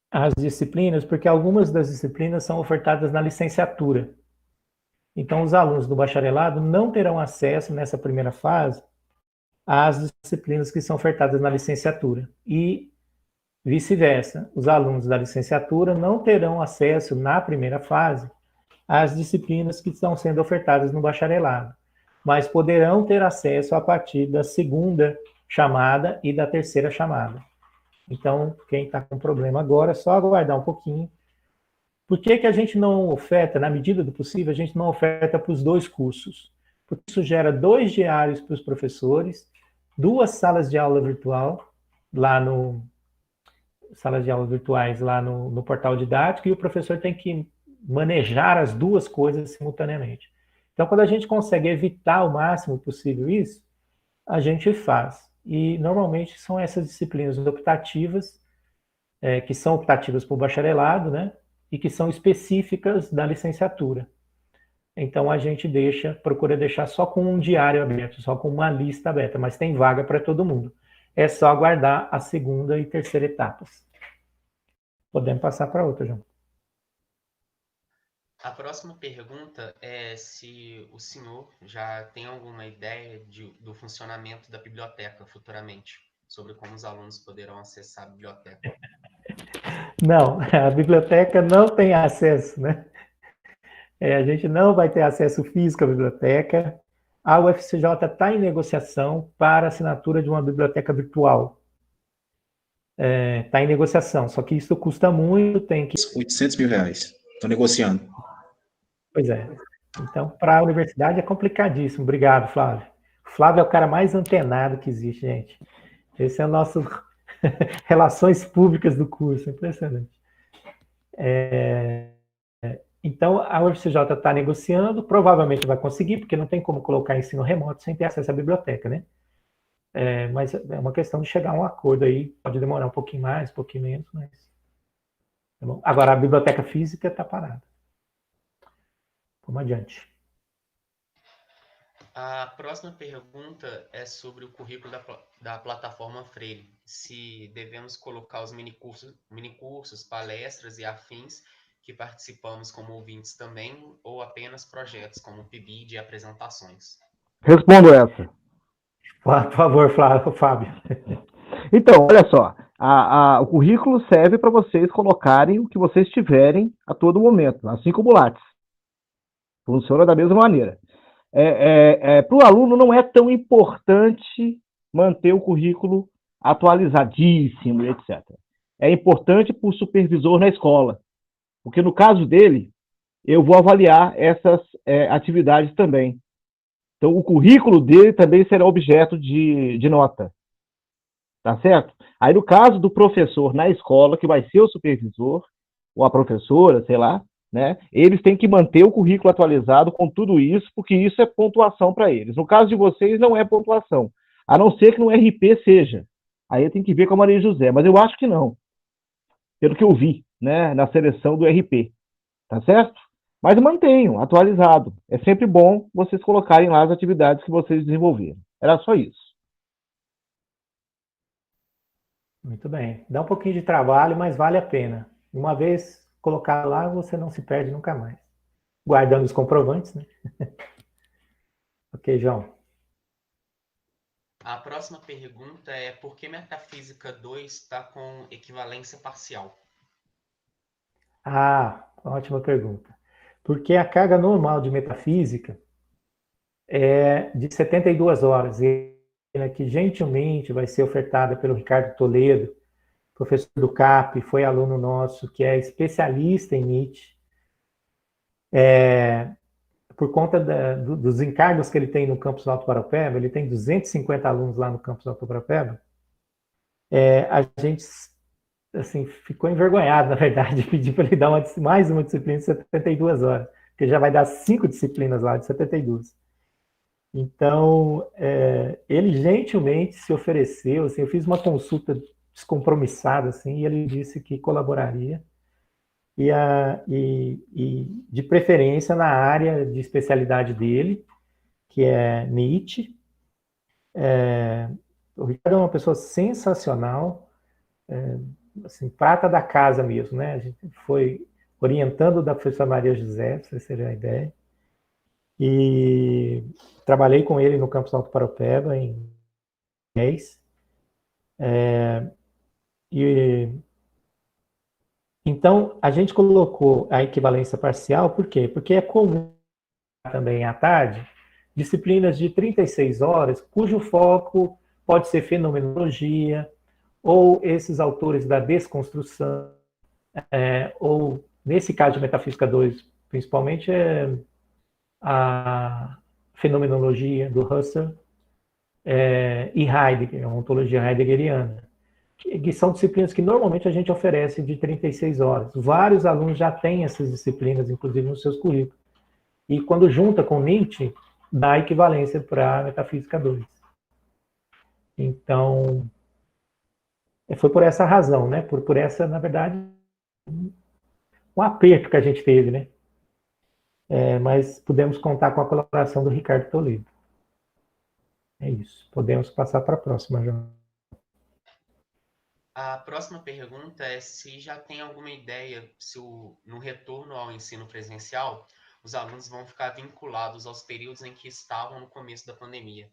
às disciplinas, porque algumas das disciplinas são ofertadas na licenciatura. Então, os alunos do bacharelado não terão acesso, nessa primeira fase, às disciplinas que são ofertadas na licenciatura. E vice-versa, os alunos da licenciatura não terão acesso, na primeira fase, às disciplinas que estão sendo ofertadas no bacharelado, mas poderão ter acesso a partir da segunda chamada e da terceira chamada. Então, quem está com problema agora, é só aguardar um pouquinho. Por que a gente não oferta, na medida do possível, a gente não oferta para os 2 cursos? Porque isso gera 2 diários para os professores, 2 salas de aula virtual, salas de aula virtuais lá no portal didático, e o professor tem que manejar as 2 coisas simultaneamente. Então, quando a gente consegue evitar o máximo possível isso, a gente faz. E, normalmente, são essas disciplinas optativas, que são optativas para o bacharelado, né? E que são específicas da licenciatura. Então, a gente procura deixar só com um diário aberto, só com uma lista aberta, mas tem vaga para todo mundo. É só aguardar a segunda e terceira etapas. Podemos passar para outra, João. A próxima pergunta é se o senhor já tem alguma ideia do funcionamento da biblioteca futuramente, sobre como os alunos poderão acessar a biblioteca. Não, a biblioteca não tem acesso, né? A gente não vai ter acesso físico à biblioteca. A UFCJ está em negociação para assinatura de uma biblioteca virtual. Está em negociação, só que isso custa muito, tem que... 800 mil reais. Estou negociando. Pois é. Então, para a universidade é complicadíssimo. Obrigado, Flávio. Flávio é o cara mais antenado que existe, gente. Esse é o nosso relações públicas do curso, impressionante. Então, a UFCJ está negociando, provavelmente vai conseguir, porque não tem como colocar ensino remoto sem ter acesso à biblioteca, né? Mas é uma questão de chegar a um acordo aí, pode demorar um pouquinho mais, um pouquinho menos, mas... Tá bom? Agora, a biblioteca física está parada. Vamos adiante. A próxima pergunta é sobre o currículo da plataforma Freire. Se devemos colocar os minicursos, palestras e afins que participamos como ouvintes também, ou apenas projetos como PIBID e apresentações? Respondo essa. Por favor, Fábio. Então, olha só, o currículo serve para vocês colocarem o que vocês tiverem a todo momento, assim como o Lattes. Funciona da mesma maneira. Para o aluno não é tão importante manter o currículo atualizadíssimo, etc. É importante para o supervisor na escola, porque no caso dele, eu vou avaliar essas atividades também. Então, o currículo dele também será objeto de nota. Tá certo? Aí, no caso do professor na escola, que vai ser o supervisor, ou a professora, sei lá, né? Eles têm que manter o currículo atualizado com tudo isso, porque isso é pontuação para eles. No caso de vocês, não é pontuação, a não ser que no RP seja. Aí tem que ver com a Maria José, mas eu acho que não, pelo que eu vi, né, na seleção do RP, tá certo? Mas mantenham atualizado. É sempre bom vocês colocarem lá as atividades que vocês desenvolveram. Era só isso. Muito bem. Dá um pouquinho de trabalho, mas vale a pena. Uma vez colocado lá, você não se perde nunca mais. Guardando os comprovantes, né? Ok, João. A próxima pergunta é por que Metafísica 2 está com equivalência parcial? Ah, ótima pergunta. Porque a carga normal de metafísica é de 72 horas, e que gentilmente vai ser ofertada pelo Ricardo Toledo, professor do CAP, foi aluno nosso, que é especialista em Nietzsche. Por conta dos encargos que ele tem no campus Alto Paraupeba, ele tem 250 alunos lá no campus Alto Paraupeba, a gente assim, ficou envergonhado, na verdade, de pedir para ele dar mais uma disciplina de 72 horas, porque já vai dar 5 disciplinas lá de 72. Então, ele gentilmente se ofereceu, assim, eu fiz uma consulta descompromissada, assim, e ele disse que colaboraria, e de preferência na área de especialidade dele, que é Nietzsche. O Ricardo é uma pessoa sensacional, assim, prata da casa mesmo, né? A gente foi orientando da professora Maria José, para vocês terem uma ideia. E trabalhei com ele no campus Alto Paraupeba em 10. Então, a gente colocou a equivalência parcial, por quê? Porque é comum também à tarde disciplinas de 36 horas, cujo foco pode ser fenomenologia, ou esses autores da desconstrução, ou, nesse caso de Metafísica 2, principalmente, a fenomenologia do Husserl, e Heidegger, a ontologia heideggeriana, que são disciplinas que normalmente a gente oferece de 36 horas. Vários alunos já têm essas disciplinas, inclusive, nos seus currículos. E quando junta com Nietzsche, dá equivalência para a Metafísica 2. Então, foi por essa razão, né? Por essa, na verdade, um aperto que a gente teve, né? Mas pudemos contar com a colaboração do Ricardo Toledo. É isso. Podemos passar para a próxima, João. A próxima pergunta é se já tem alguma ideia se no retorno ao ensino presencial, os alunos vão ficar vinculados aos períodos em que estavam no começo da pandemia.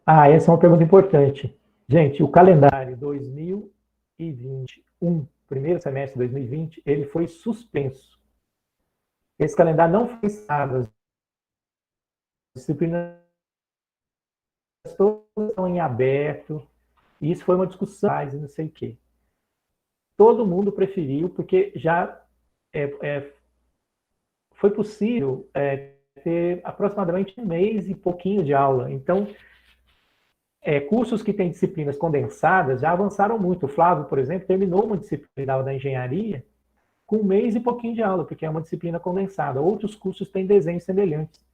Essa é uma pergunta importante. Gente, o calendário 2021, primeiro semestre de 2020, ele foi suspenso. Esse calendário não foi estado. As disciplinas todas estão em aberto. E isso foi uma discussão, e não sei o quê. Todo mundo preferiu, porque já foi possível ter aproximadamente um mês e pouquinho de aula. Então, cursos que têm disciplinas condensadas já avançaram muito. O Flávio, por exemplo, terminou uma disciplina da engenharia com um mês e pouquinho de aula, porque é uma disciplina condensada. Outros cursos têm desenhos semelhantes.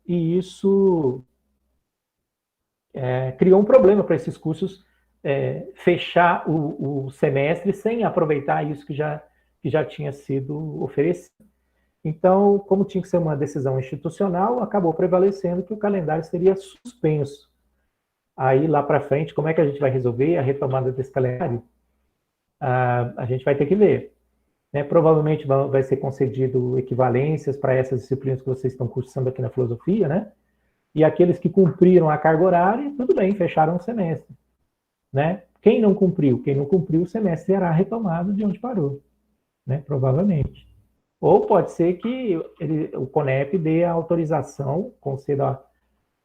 E isso criou um problema para esses cursos fechar o semestre sem aproveitar isso que já tinha sido oferecido. Então, como tinha que ser uma decisão institucional, acabou prevalecendo que o calendário seria suspenso. Aí, lá para frente, como é que a gente vai resolver a retomada desse calendário? A gente vai ter que ver. Né? Provavelmente vai ser concedido equivalências para essas disciplinas que vocês estão cursando aqui na filosofia, né? E aqueles que cumpriram a carga horária, tudo bem, fecharam o semestre. Né? Quem não cumpriu, o semestre será retomado de onde parou, né? Provavelmente. Ou pode ser que o CONEP dê a autorização, conceda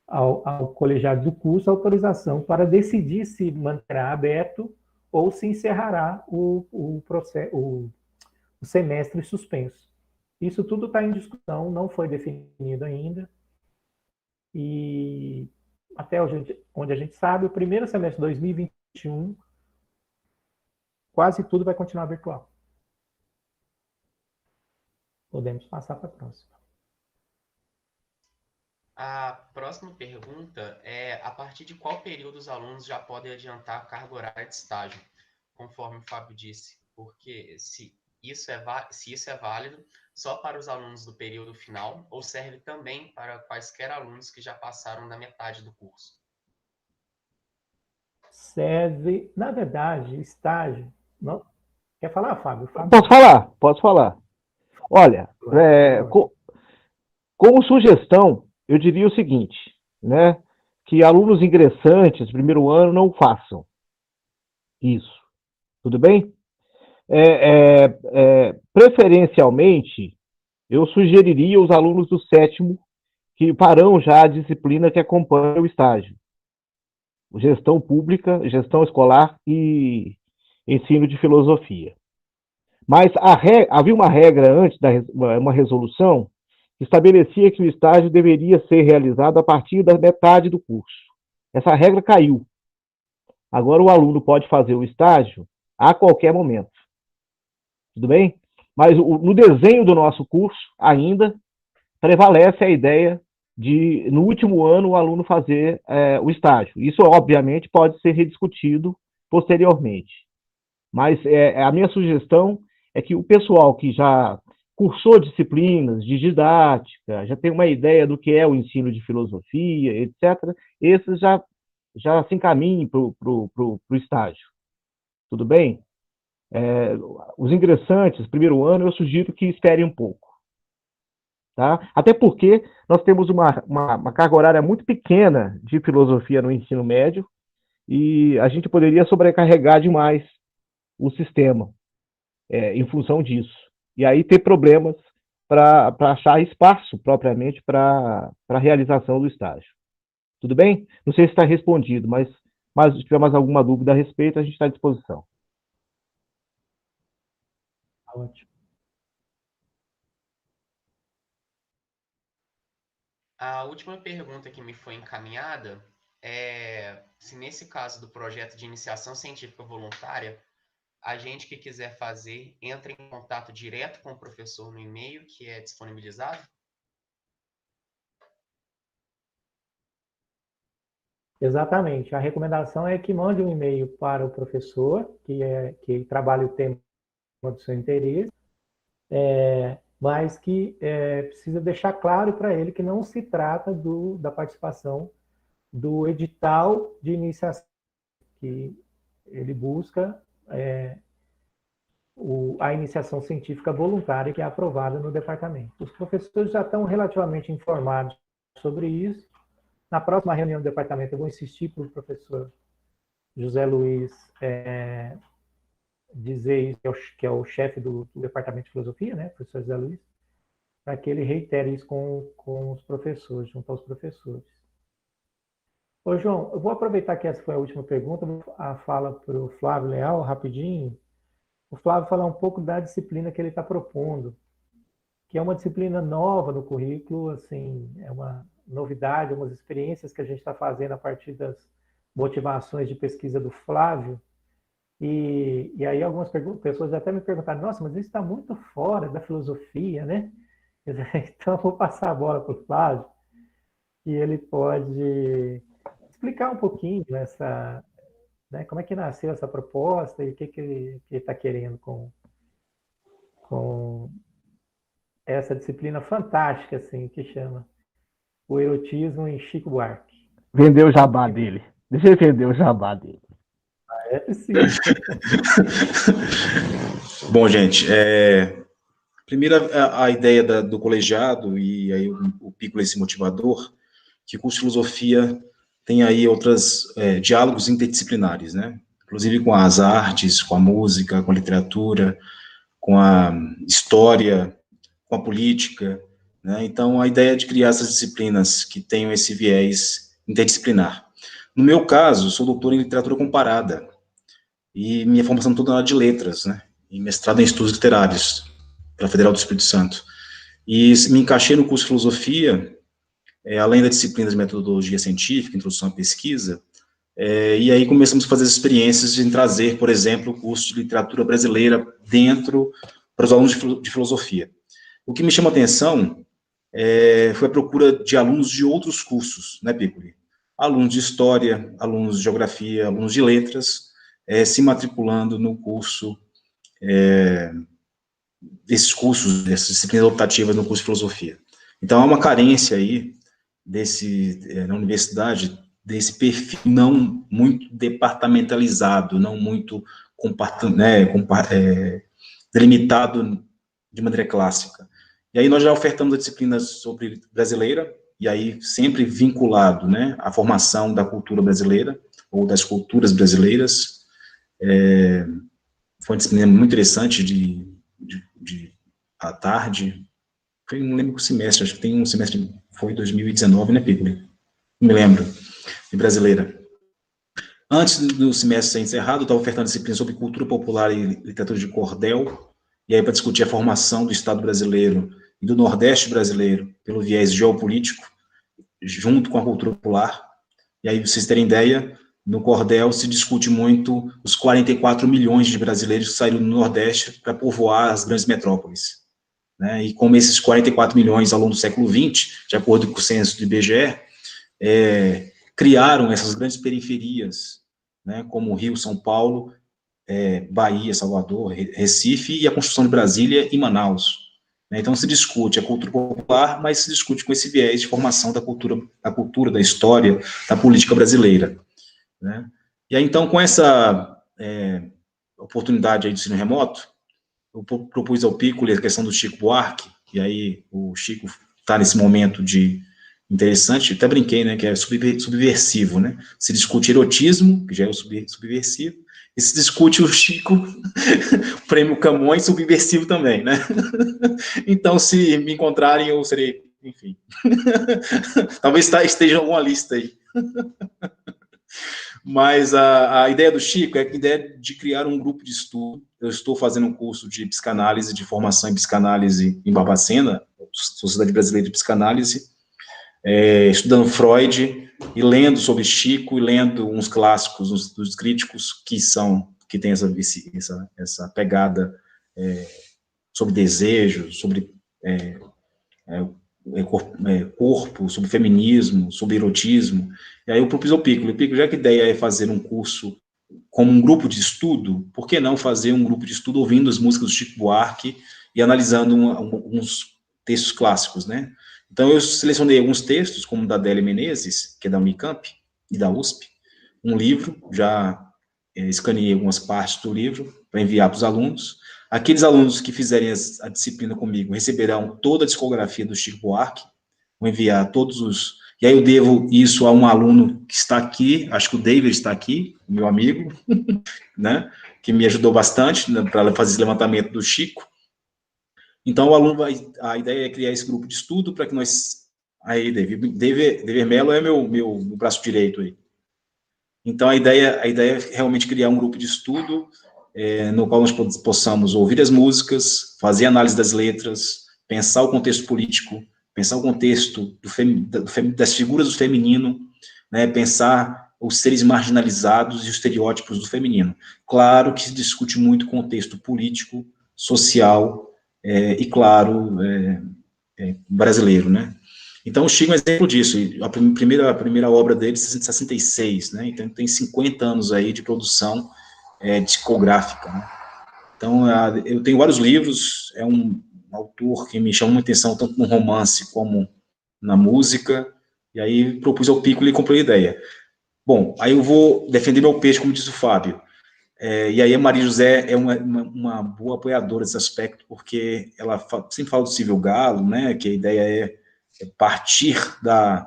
ao colegiado do curso a autorização para decidir se manterá aberto ou se encerrará o semestre suspenso. Isso tudo está em discussão, não foi definido ainda. E até onde a gente sabe, o primeiro semestre de 2021, quase tudo vai continuar virtual. Podemos passar para a próxima. A próxima pergunta é: a partir de qual período os alunos já podem adiantar a carga horária de estágio? Conforme o Fábio disse, porque se isso é válido só para os alunos do período final ou serve também para quaisquer alunos que já passaram da metade do curso? Serve, na verdade, estágio. Não? Quer falar, Fábio? Posso falar. Olha, como sugestão, eu diria o seguinte, né? Que alunos ingressantes, primeiro ano, não façam isso. Tudo bem? Preferencialmente, eu sugeriria os alunos do 7º que farão já a disciplina que acompanha o estágio. Gestão pública, gestão escolar e ensino de filosofia. Mas havia uma regra antes, uma resolução, que estabelecia que o estágio deveria ser realizado a partir da metade do curso. Essa regra caiu. Agora o aluno pode fazer o estágio a qualquer momento. Tudo bem? Mas no desenho do nosso curso, ainda, prevalece a ideia de, no último ano, o aluno fazer o estágio. Isso, obviamente, pode ser rediscutido posteriormente. Mas a minha sugestão é que o pessoal que já cursou disciplinas de didática, já tem uma ideia do que é o ensino de filosofia, etc., esses já se encaminhem para o estágio. Tudo bem? Os ingressantes, primeiro ano, eu sugiro que esperem um pouco. Tá? Até porque nós temos uma carga horária muito pequena de filosofia no ensino médio e a gente poderia sobrecarregar demais o sistema em função disso. E aí ter problemas para achar espaço propriamente para a realização do estágio. Tudo bem? Não sei se está respondido, mas se tiver mais alguma dúvida a respeito, a gente está à disposição. Ótimo. A última pergunta que me foi encaminhada é se nesse caso do projeto de iniciação científica voluntária, a gente que quiser fazer entra em contato direto com o professor no e-mail que é disponibilizado? Exatamente. A recomendação é que mande um e-mail para o professor, que trabalha o tema do seu interesse, mas que precisa deixar claro para ele que não se trata da participação do edital de iniciação, que ele busca a iniciação científica voluntária que é aprovada no departamento. Os professores já estão relativamente informados sobre isso. Na próxima reunião do departamento, eu vou insistir para o professor José Luiz dizer isso, que é o chefe do departamento de filosofia, né, professor José Luiz, para que ele reitere isso com os professores, junto aos professores. Ô, João, eu vou aproveitar que essa foi a última pergunta, a fala para o Flávio Leal, rapidinho. O Flávio falar um pouco da disciplina que ele está propondo, que é uma disciplina nova no currículo, assim, é uma novidade, umas experiências que a gente está fazendo a partir das motivações de pesquisa do Flávio. E aí algumas pessoas até me perguntaram, nossa, mas isso está muito fora da filosofia, né? Então eu vou passar a bola para o Flávio, que ele pode explicar um pouquinho né, como é que nasceu essa proposta e o que ele está querendo com essa disciplina fantástica, assim, que chama o erotismo em Chico Buarque. Vendeu o jabá dele. Deixa ele vender o jabá dele. Sim. Bom, gente, primeiro a ideia do colegiado e aí o Piccolo esse motivador, que o curso de filosofia tem aí outros diálogos interdisciplinares, né? Inclusive com as artes, com a música, com a literatura, com a história, com a política, né? Então, a ideia é de criar essas disciplinas que tenham esse viés interdisciplinar. No meu caso, sou doutor em literatura comparada, e minha formação toda na área de letras, né? E mestrado em estudos literários, pela Federal do Espírito Santo. E me encaixei no curso de filosofia além da disciplina de metodologia científica, introdução à pesquisa, e aí começamos a fazer as experiências em trazer, por exemplo, o curso de literatura brasileira dentro para os alunos de filosofia. O que me chama a atenção foi a procura de alunos de outros cursos, né, Piccoli? Alunos de história, alunos de geografia, alunos de letras, se matriculando no curso, desses cursos, dessas disciplinas optativas no curso de filosofia. Então, há uma carência aí, na universidade, desse perfil não muito departamentalizado, não muito delimitado de maneira clássica. E aí nós já ofertamos a disciplina sobre brasileira, e aí sempre vinculado, né, à formação da cultura brasileira, ou das culturas brasileiras. Foi uma disciplina muito interessante à tarde. Não lembro o semestre, acho que tem um semestre, foi 2019, né, Piccoli? Não me lembro, de brasileira. Antes do semestre ser encerrado, eu estava ofertando disciplina sobre cultura popular e literatura de cordel, e aí para discutir a formação do Estado brasileiro e do Nordeste brasileiro pelo viés geopolítico, junto com a cultura popular. E aí, para vocês terem ideia, no cordel se discute muito os 44 milhões de brasileiros que saíram do Nordeste para povoar as grandes metrópoles. Né? E como esses 44 milhões ao longo do século XX, de acordo com o censo do IBGE, criaram essas grandes periferias, né, como Rio, São Paulo, Bahia, Salvador, Recife, e a construção de Brasília e Manaus. Então, se discute a cultura popular, mas se discute com esse viés de formação da cultura, da história, da política brasileira. Né? E aí, então, com essa oportunidade aí de ensino remoto, eu propus ao Piccoli a questão do Chico Buarque, e aí o Chico está nesse momento interessante, até brinquei, né, que é subversivo, né? Se discute erotismo, que já é o subversivo, e se discute o Chico, o prêmio Camões, subversivo também, né? Então, se me encontrarem, eu serei, enfim. Talvez esteja em alguma lista aí. Mas a ideia do Chico é a ideia de criar um grupo de estudo. Eu estou fazendo um curso de psicanálise, de formação em psicanálise em Barbacena, Sociedade Brasileira de Psicanálise, estudando Freud e lendo sobre Chico e lendo uns clássicos dos críticos que têm essa pegada sobre desejo, sobre corpo, sobre feminismo, sobre erotismo. E aí eu propus ao Piccoli, já que a ideia é fazer um curso como um grupo de estudo, por que não fazer um grupo de estudo ouvindo as músicas do Chico Buarque e analisando alguns textos clássicos, né? Então, eu selecionei alguns textos, como o da Adélia Menezes, que é da Unicamp e da USP, um livro, já escaneei algumas partes do livro para enviar para os alunos. Aqueles alunos que fizerem a disciplina comigo receberão toda a discografia do Chico Buarque, vou enviar todos os... E aí eu devo isso a um aluno que está aqui, acho que o David está aqui, meu amigo, né, que me ajudou bastante, né, para fazer esse levantamento do Chico. Então, a ideia é criar esse grupo de estudo para que nós... Aí, David Mello é meu braço direito aí. Então, a ideia é realmente criar um grupo de estudo no qual nós possamos ouvir as músicas, fazer análise das letras, pensar o contexto político, pensar o contexto das figuras do feminino, né, pensar os seres marginalizados e os estereótipos do feminino. Claro que se discute muito contexto político, social, e, claro, brasileiro, né? Então, o Chico é um exemplo disso. A primeira obra dele é de 66, né? Então, tem 50 anos aí de produção discográfica, né? Então, eu tenho vários livros, é um autor que me chama muita atenção, tanto no romance como na música, e aí propus ao Piccoli e comprei a ideia. Bom, aí eu vou defender meu peixe, como diz o Fábio. E aí a Maria José é uma boa apoiadora desse aspecto, porque ela sempre fala do Silvio Galo, né, que a ideia é partir da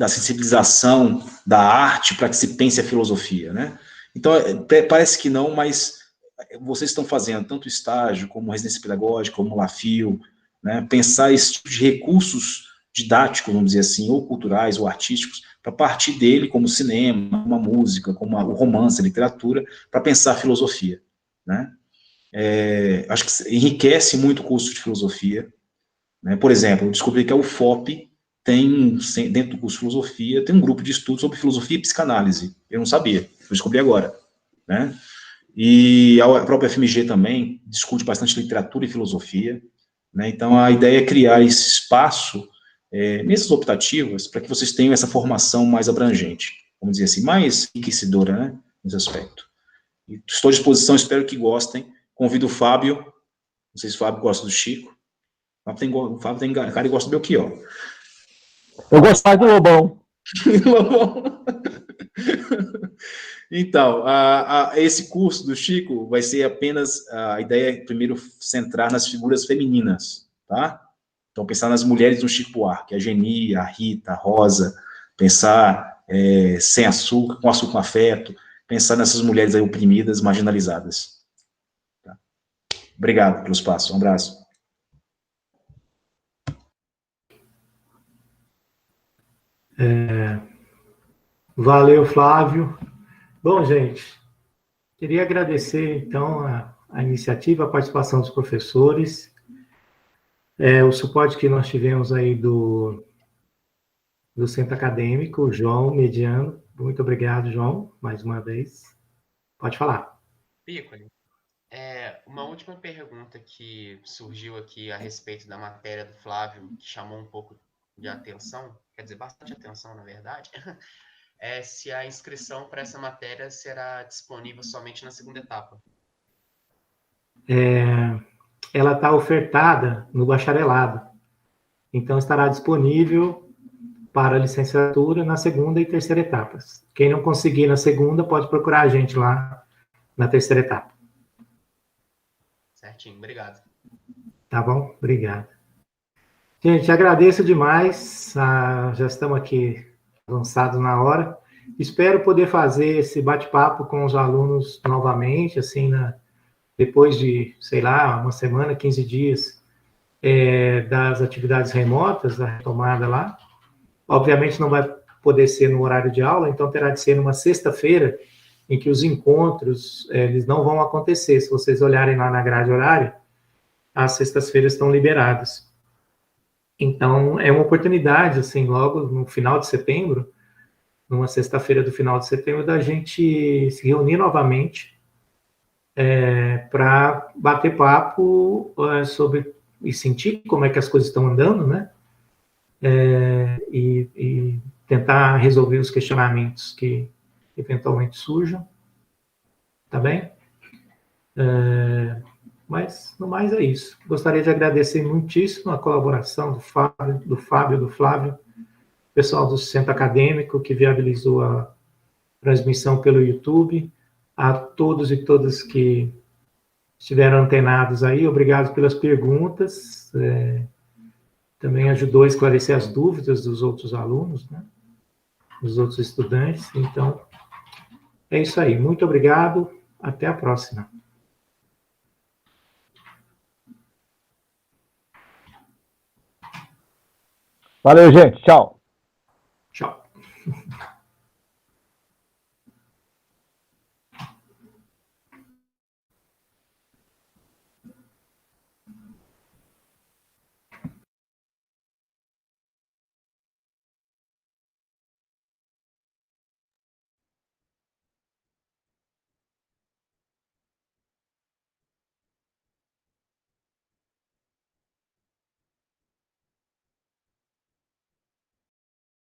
sensibilização da arte para que se pense a filosofia, né? Então, parece que não, mas vocês estão fazendo tanto estágio, como residência pedagógica, como LAFIO, né, pensar esse tipo de recursos didáticos, vamos dizer assim, ou culturais, ou artísticos, para partir dele, como cinema, como a música, como o romance, a literatura, para pensar a filosofia, né? Acho que enriquece muito o curso de filosofia, né? Por exemplo, eu descobri que a UFOP tem, dentro do curso de filosofia, tem um grupo de estudos sobre filosofia e psicanálise. Eu não sabia, eu descobri agora, né? E a própria FMG também discute bastante literatura e filosofia, né? Então, a ideia é criar esse espaço, nessas optativas, para que vocês tenham essa formação mais abrangente, vamos dizer assim, mais enriquecedora, né, nesse aspecto. E estou à disposição, espero que gostem. Convido o Fábio, não sei se o Fábio gosta do Chico. O Fábio tem cara e gosta do Belchior. Eu gosto mais do Lobão. Lobão. Então, esse curso do Chico vai ser apenas, a ideia é primeiro centrar nas figuras femininas, tá? Então, pensar nas mulheres do Chico Buarque, a Geni, a Rita, a Rosa, pensar sem açúcar, com açúcar com afeto, pensar nessas mulheres aí oprimidas, marginalizadas. Tá? Obrigado pelo espaço, um abraço. Valeu, Flávio. Bom, gente, queria agradecer, então, a iniciativa, a participação dos professores, o suporte que nós tivemos aí do Centro Acadêmico, o João Mediano. Muito obrigado, João, mais uma vez. Pode falar. Piccoli, uma última pergunta que surgiu aqui a respeito da matéria do Flávio, que chamou um pouco de atenção, quer dizer, bastante atenção, na verdade, é se a inscrição para essa matéria será disponível somente na segunda etapa. Ela está ofertada no bacharelado, então estará disponível para a licenciatura na segunda e terceira etapas. Quem não conseguir na segunda, pode procurar a gente lá na terceira etapa. Certinho, obrigado. Tá bom? Obrigado. Gente, agradeço demais. Já estamos aqui avançados na hora. Espero poder fazer esse bate-papo com os alunos novamente, assim, depois de, sei lá, uma semana, 15 dias das atividades remotas, da retomada lá. Obviamente não vai poder ser no horário de aula, então terá de ser numa sexta-feira, em que os encontros, eles não vão acontecer. Se vocês olharem lá na grade horária, as sextas-feiras estão liberadas. Então, é uma oportunidade, assim, logo no final de setembro, numa sexta-feira do final de setembro, da gente se reunir novamente para bater papo sobre e sentir como é que as coisas estão andando, né? E tentar resolver os questionamentos que eventualmente surjam, tá bem? Mas, no mais, é isso. Gostaria de agradecer muitíssimo a colaboração do Fábio, do Flávio, pessoal do Centro Acadêmico, que viabilizou a transmissão pelo YouTube, a todos e todas que estiveram antenados aí, obrigado pelas perguntas, também ajudou a esclarecer as dúvidas dos outros alunos, né, dos outros estudantes. Então, é isso aí. Muito obrigado. Até a próxima. Valeu, gente. Tchau.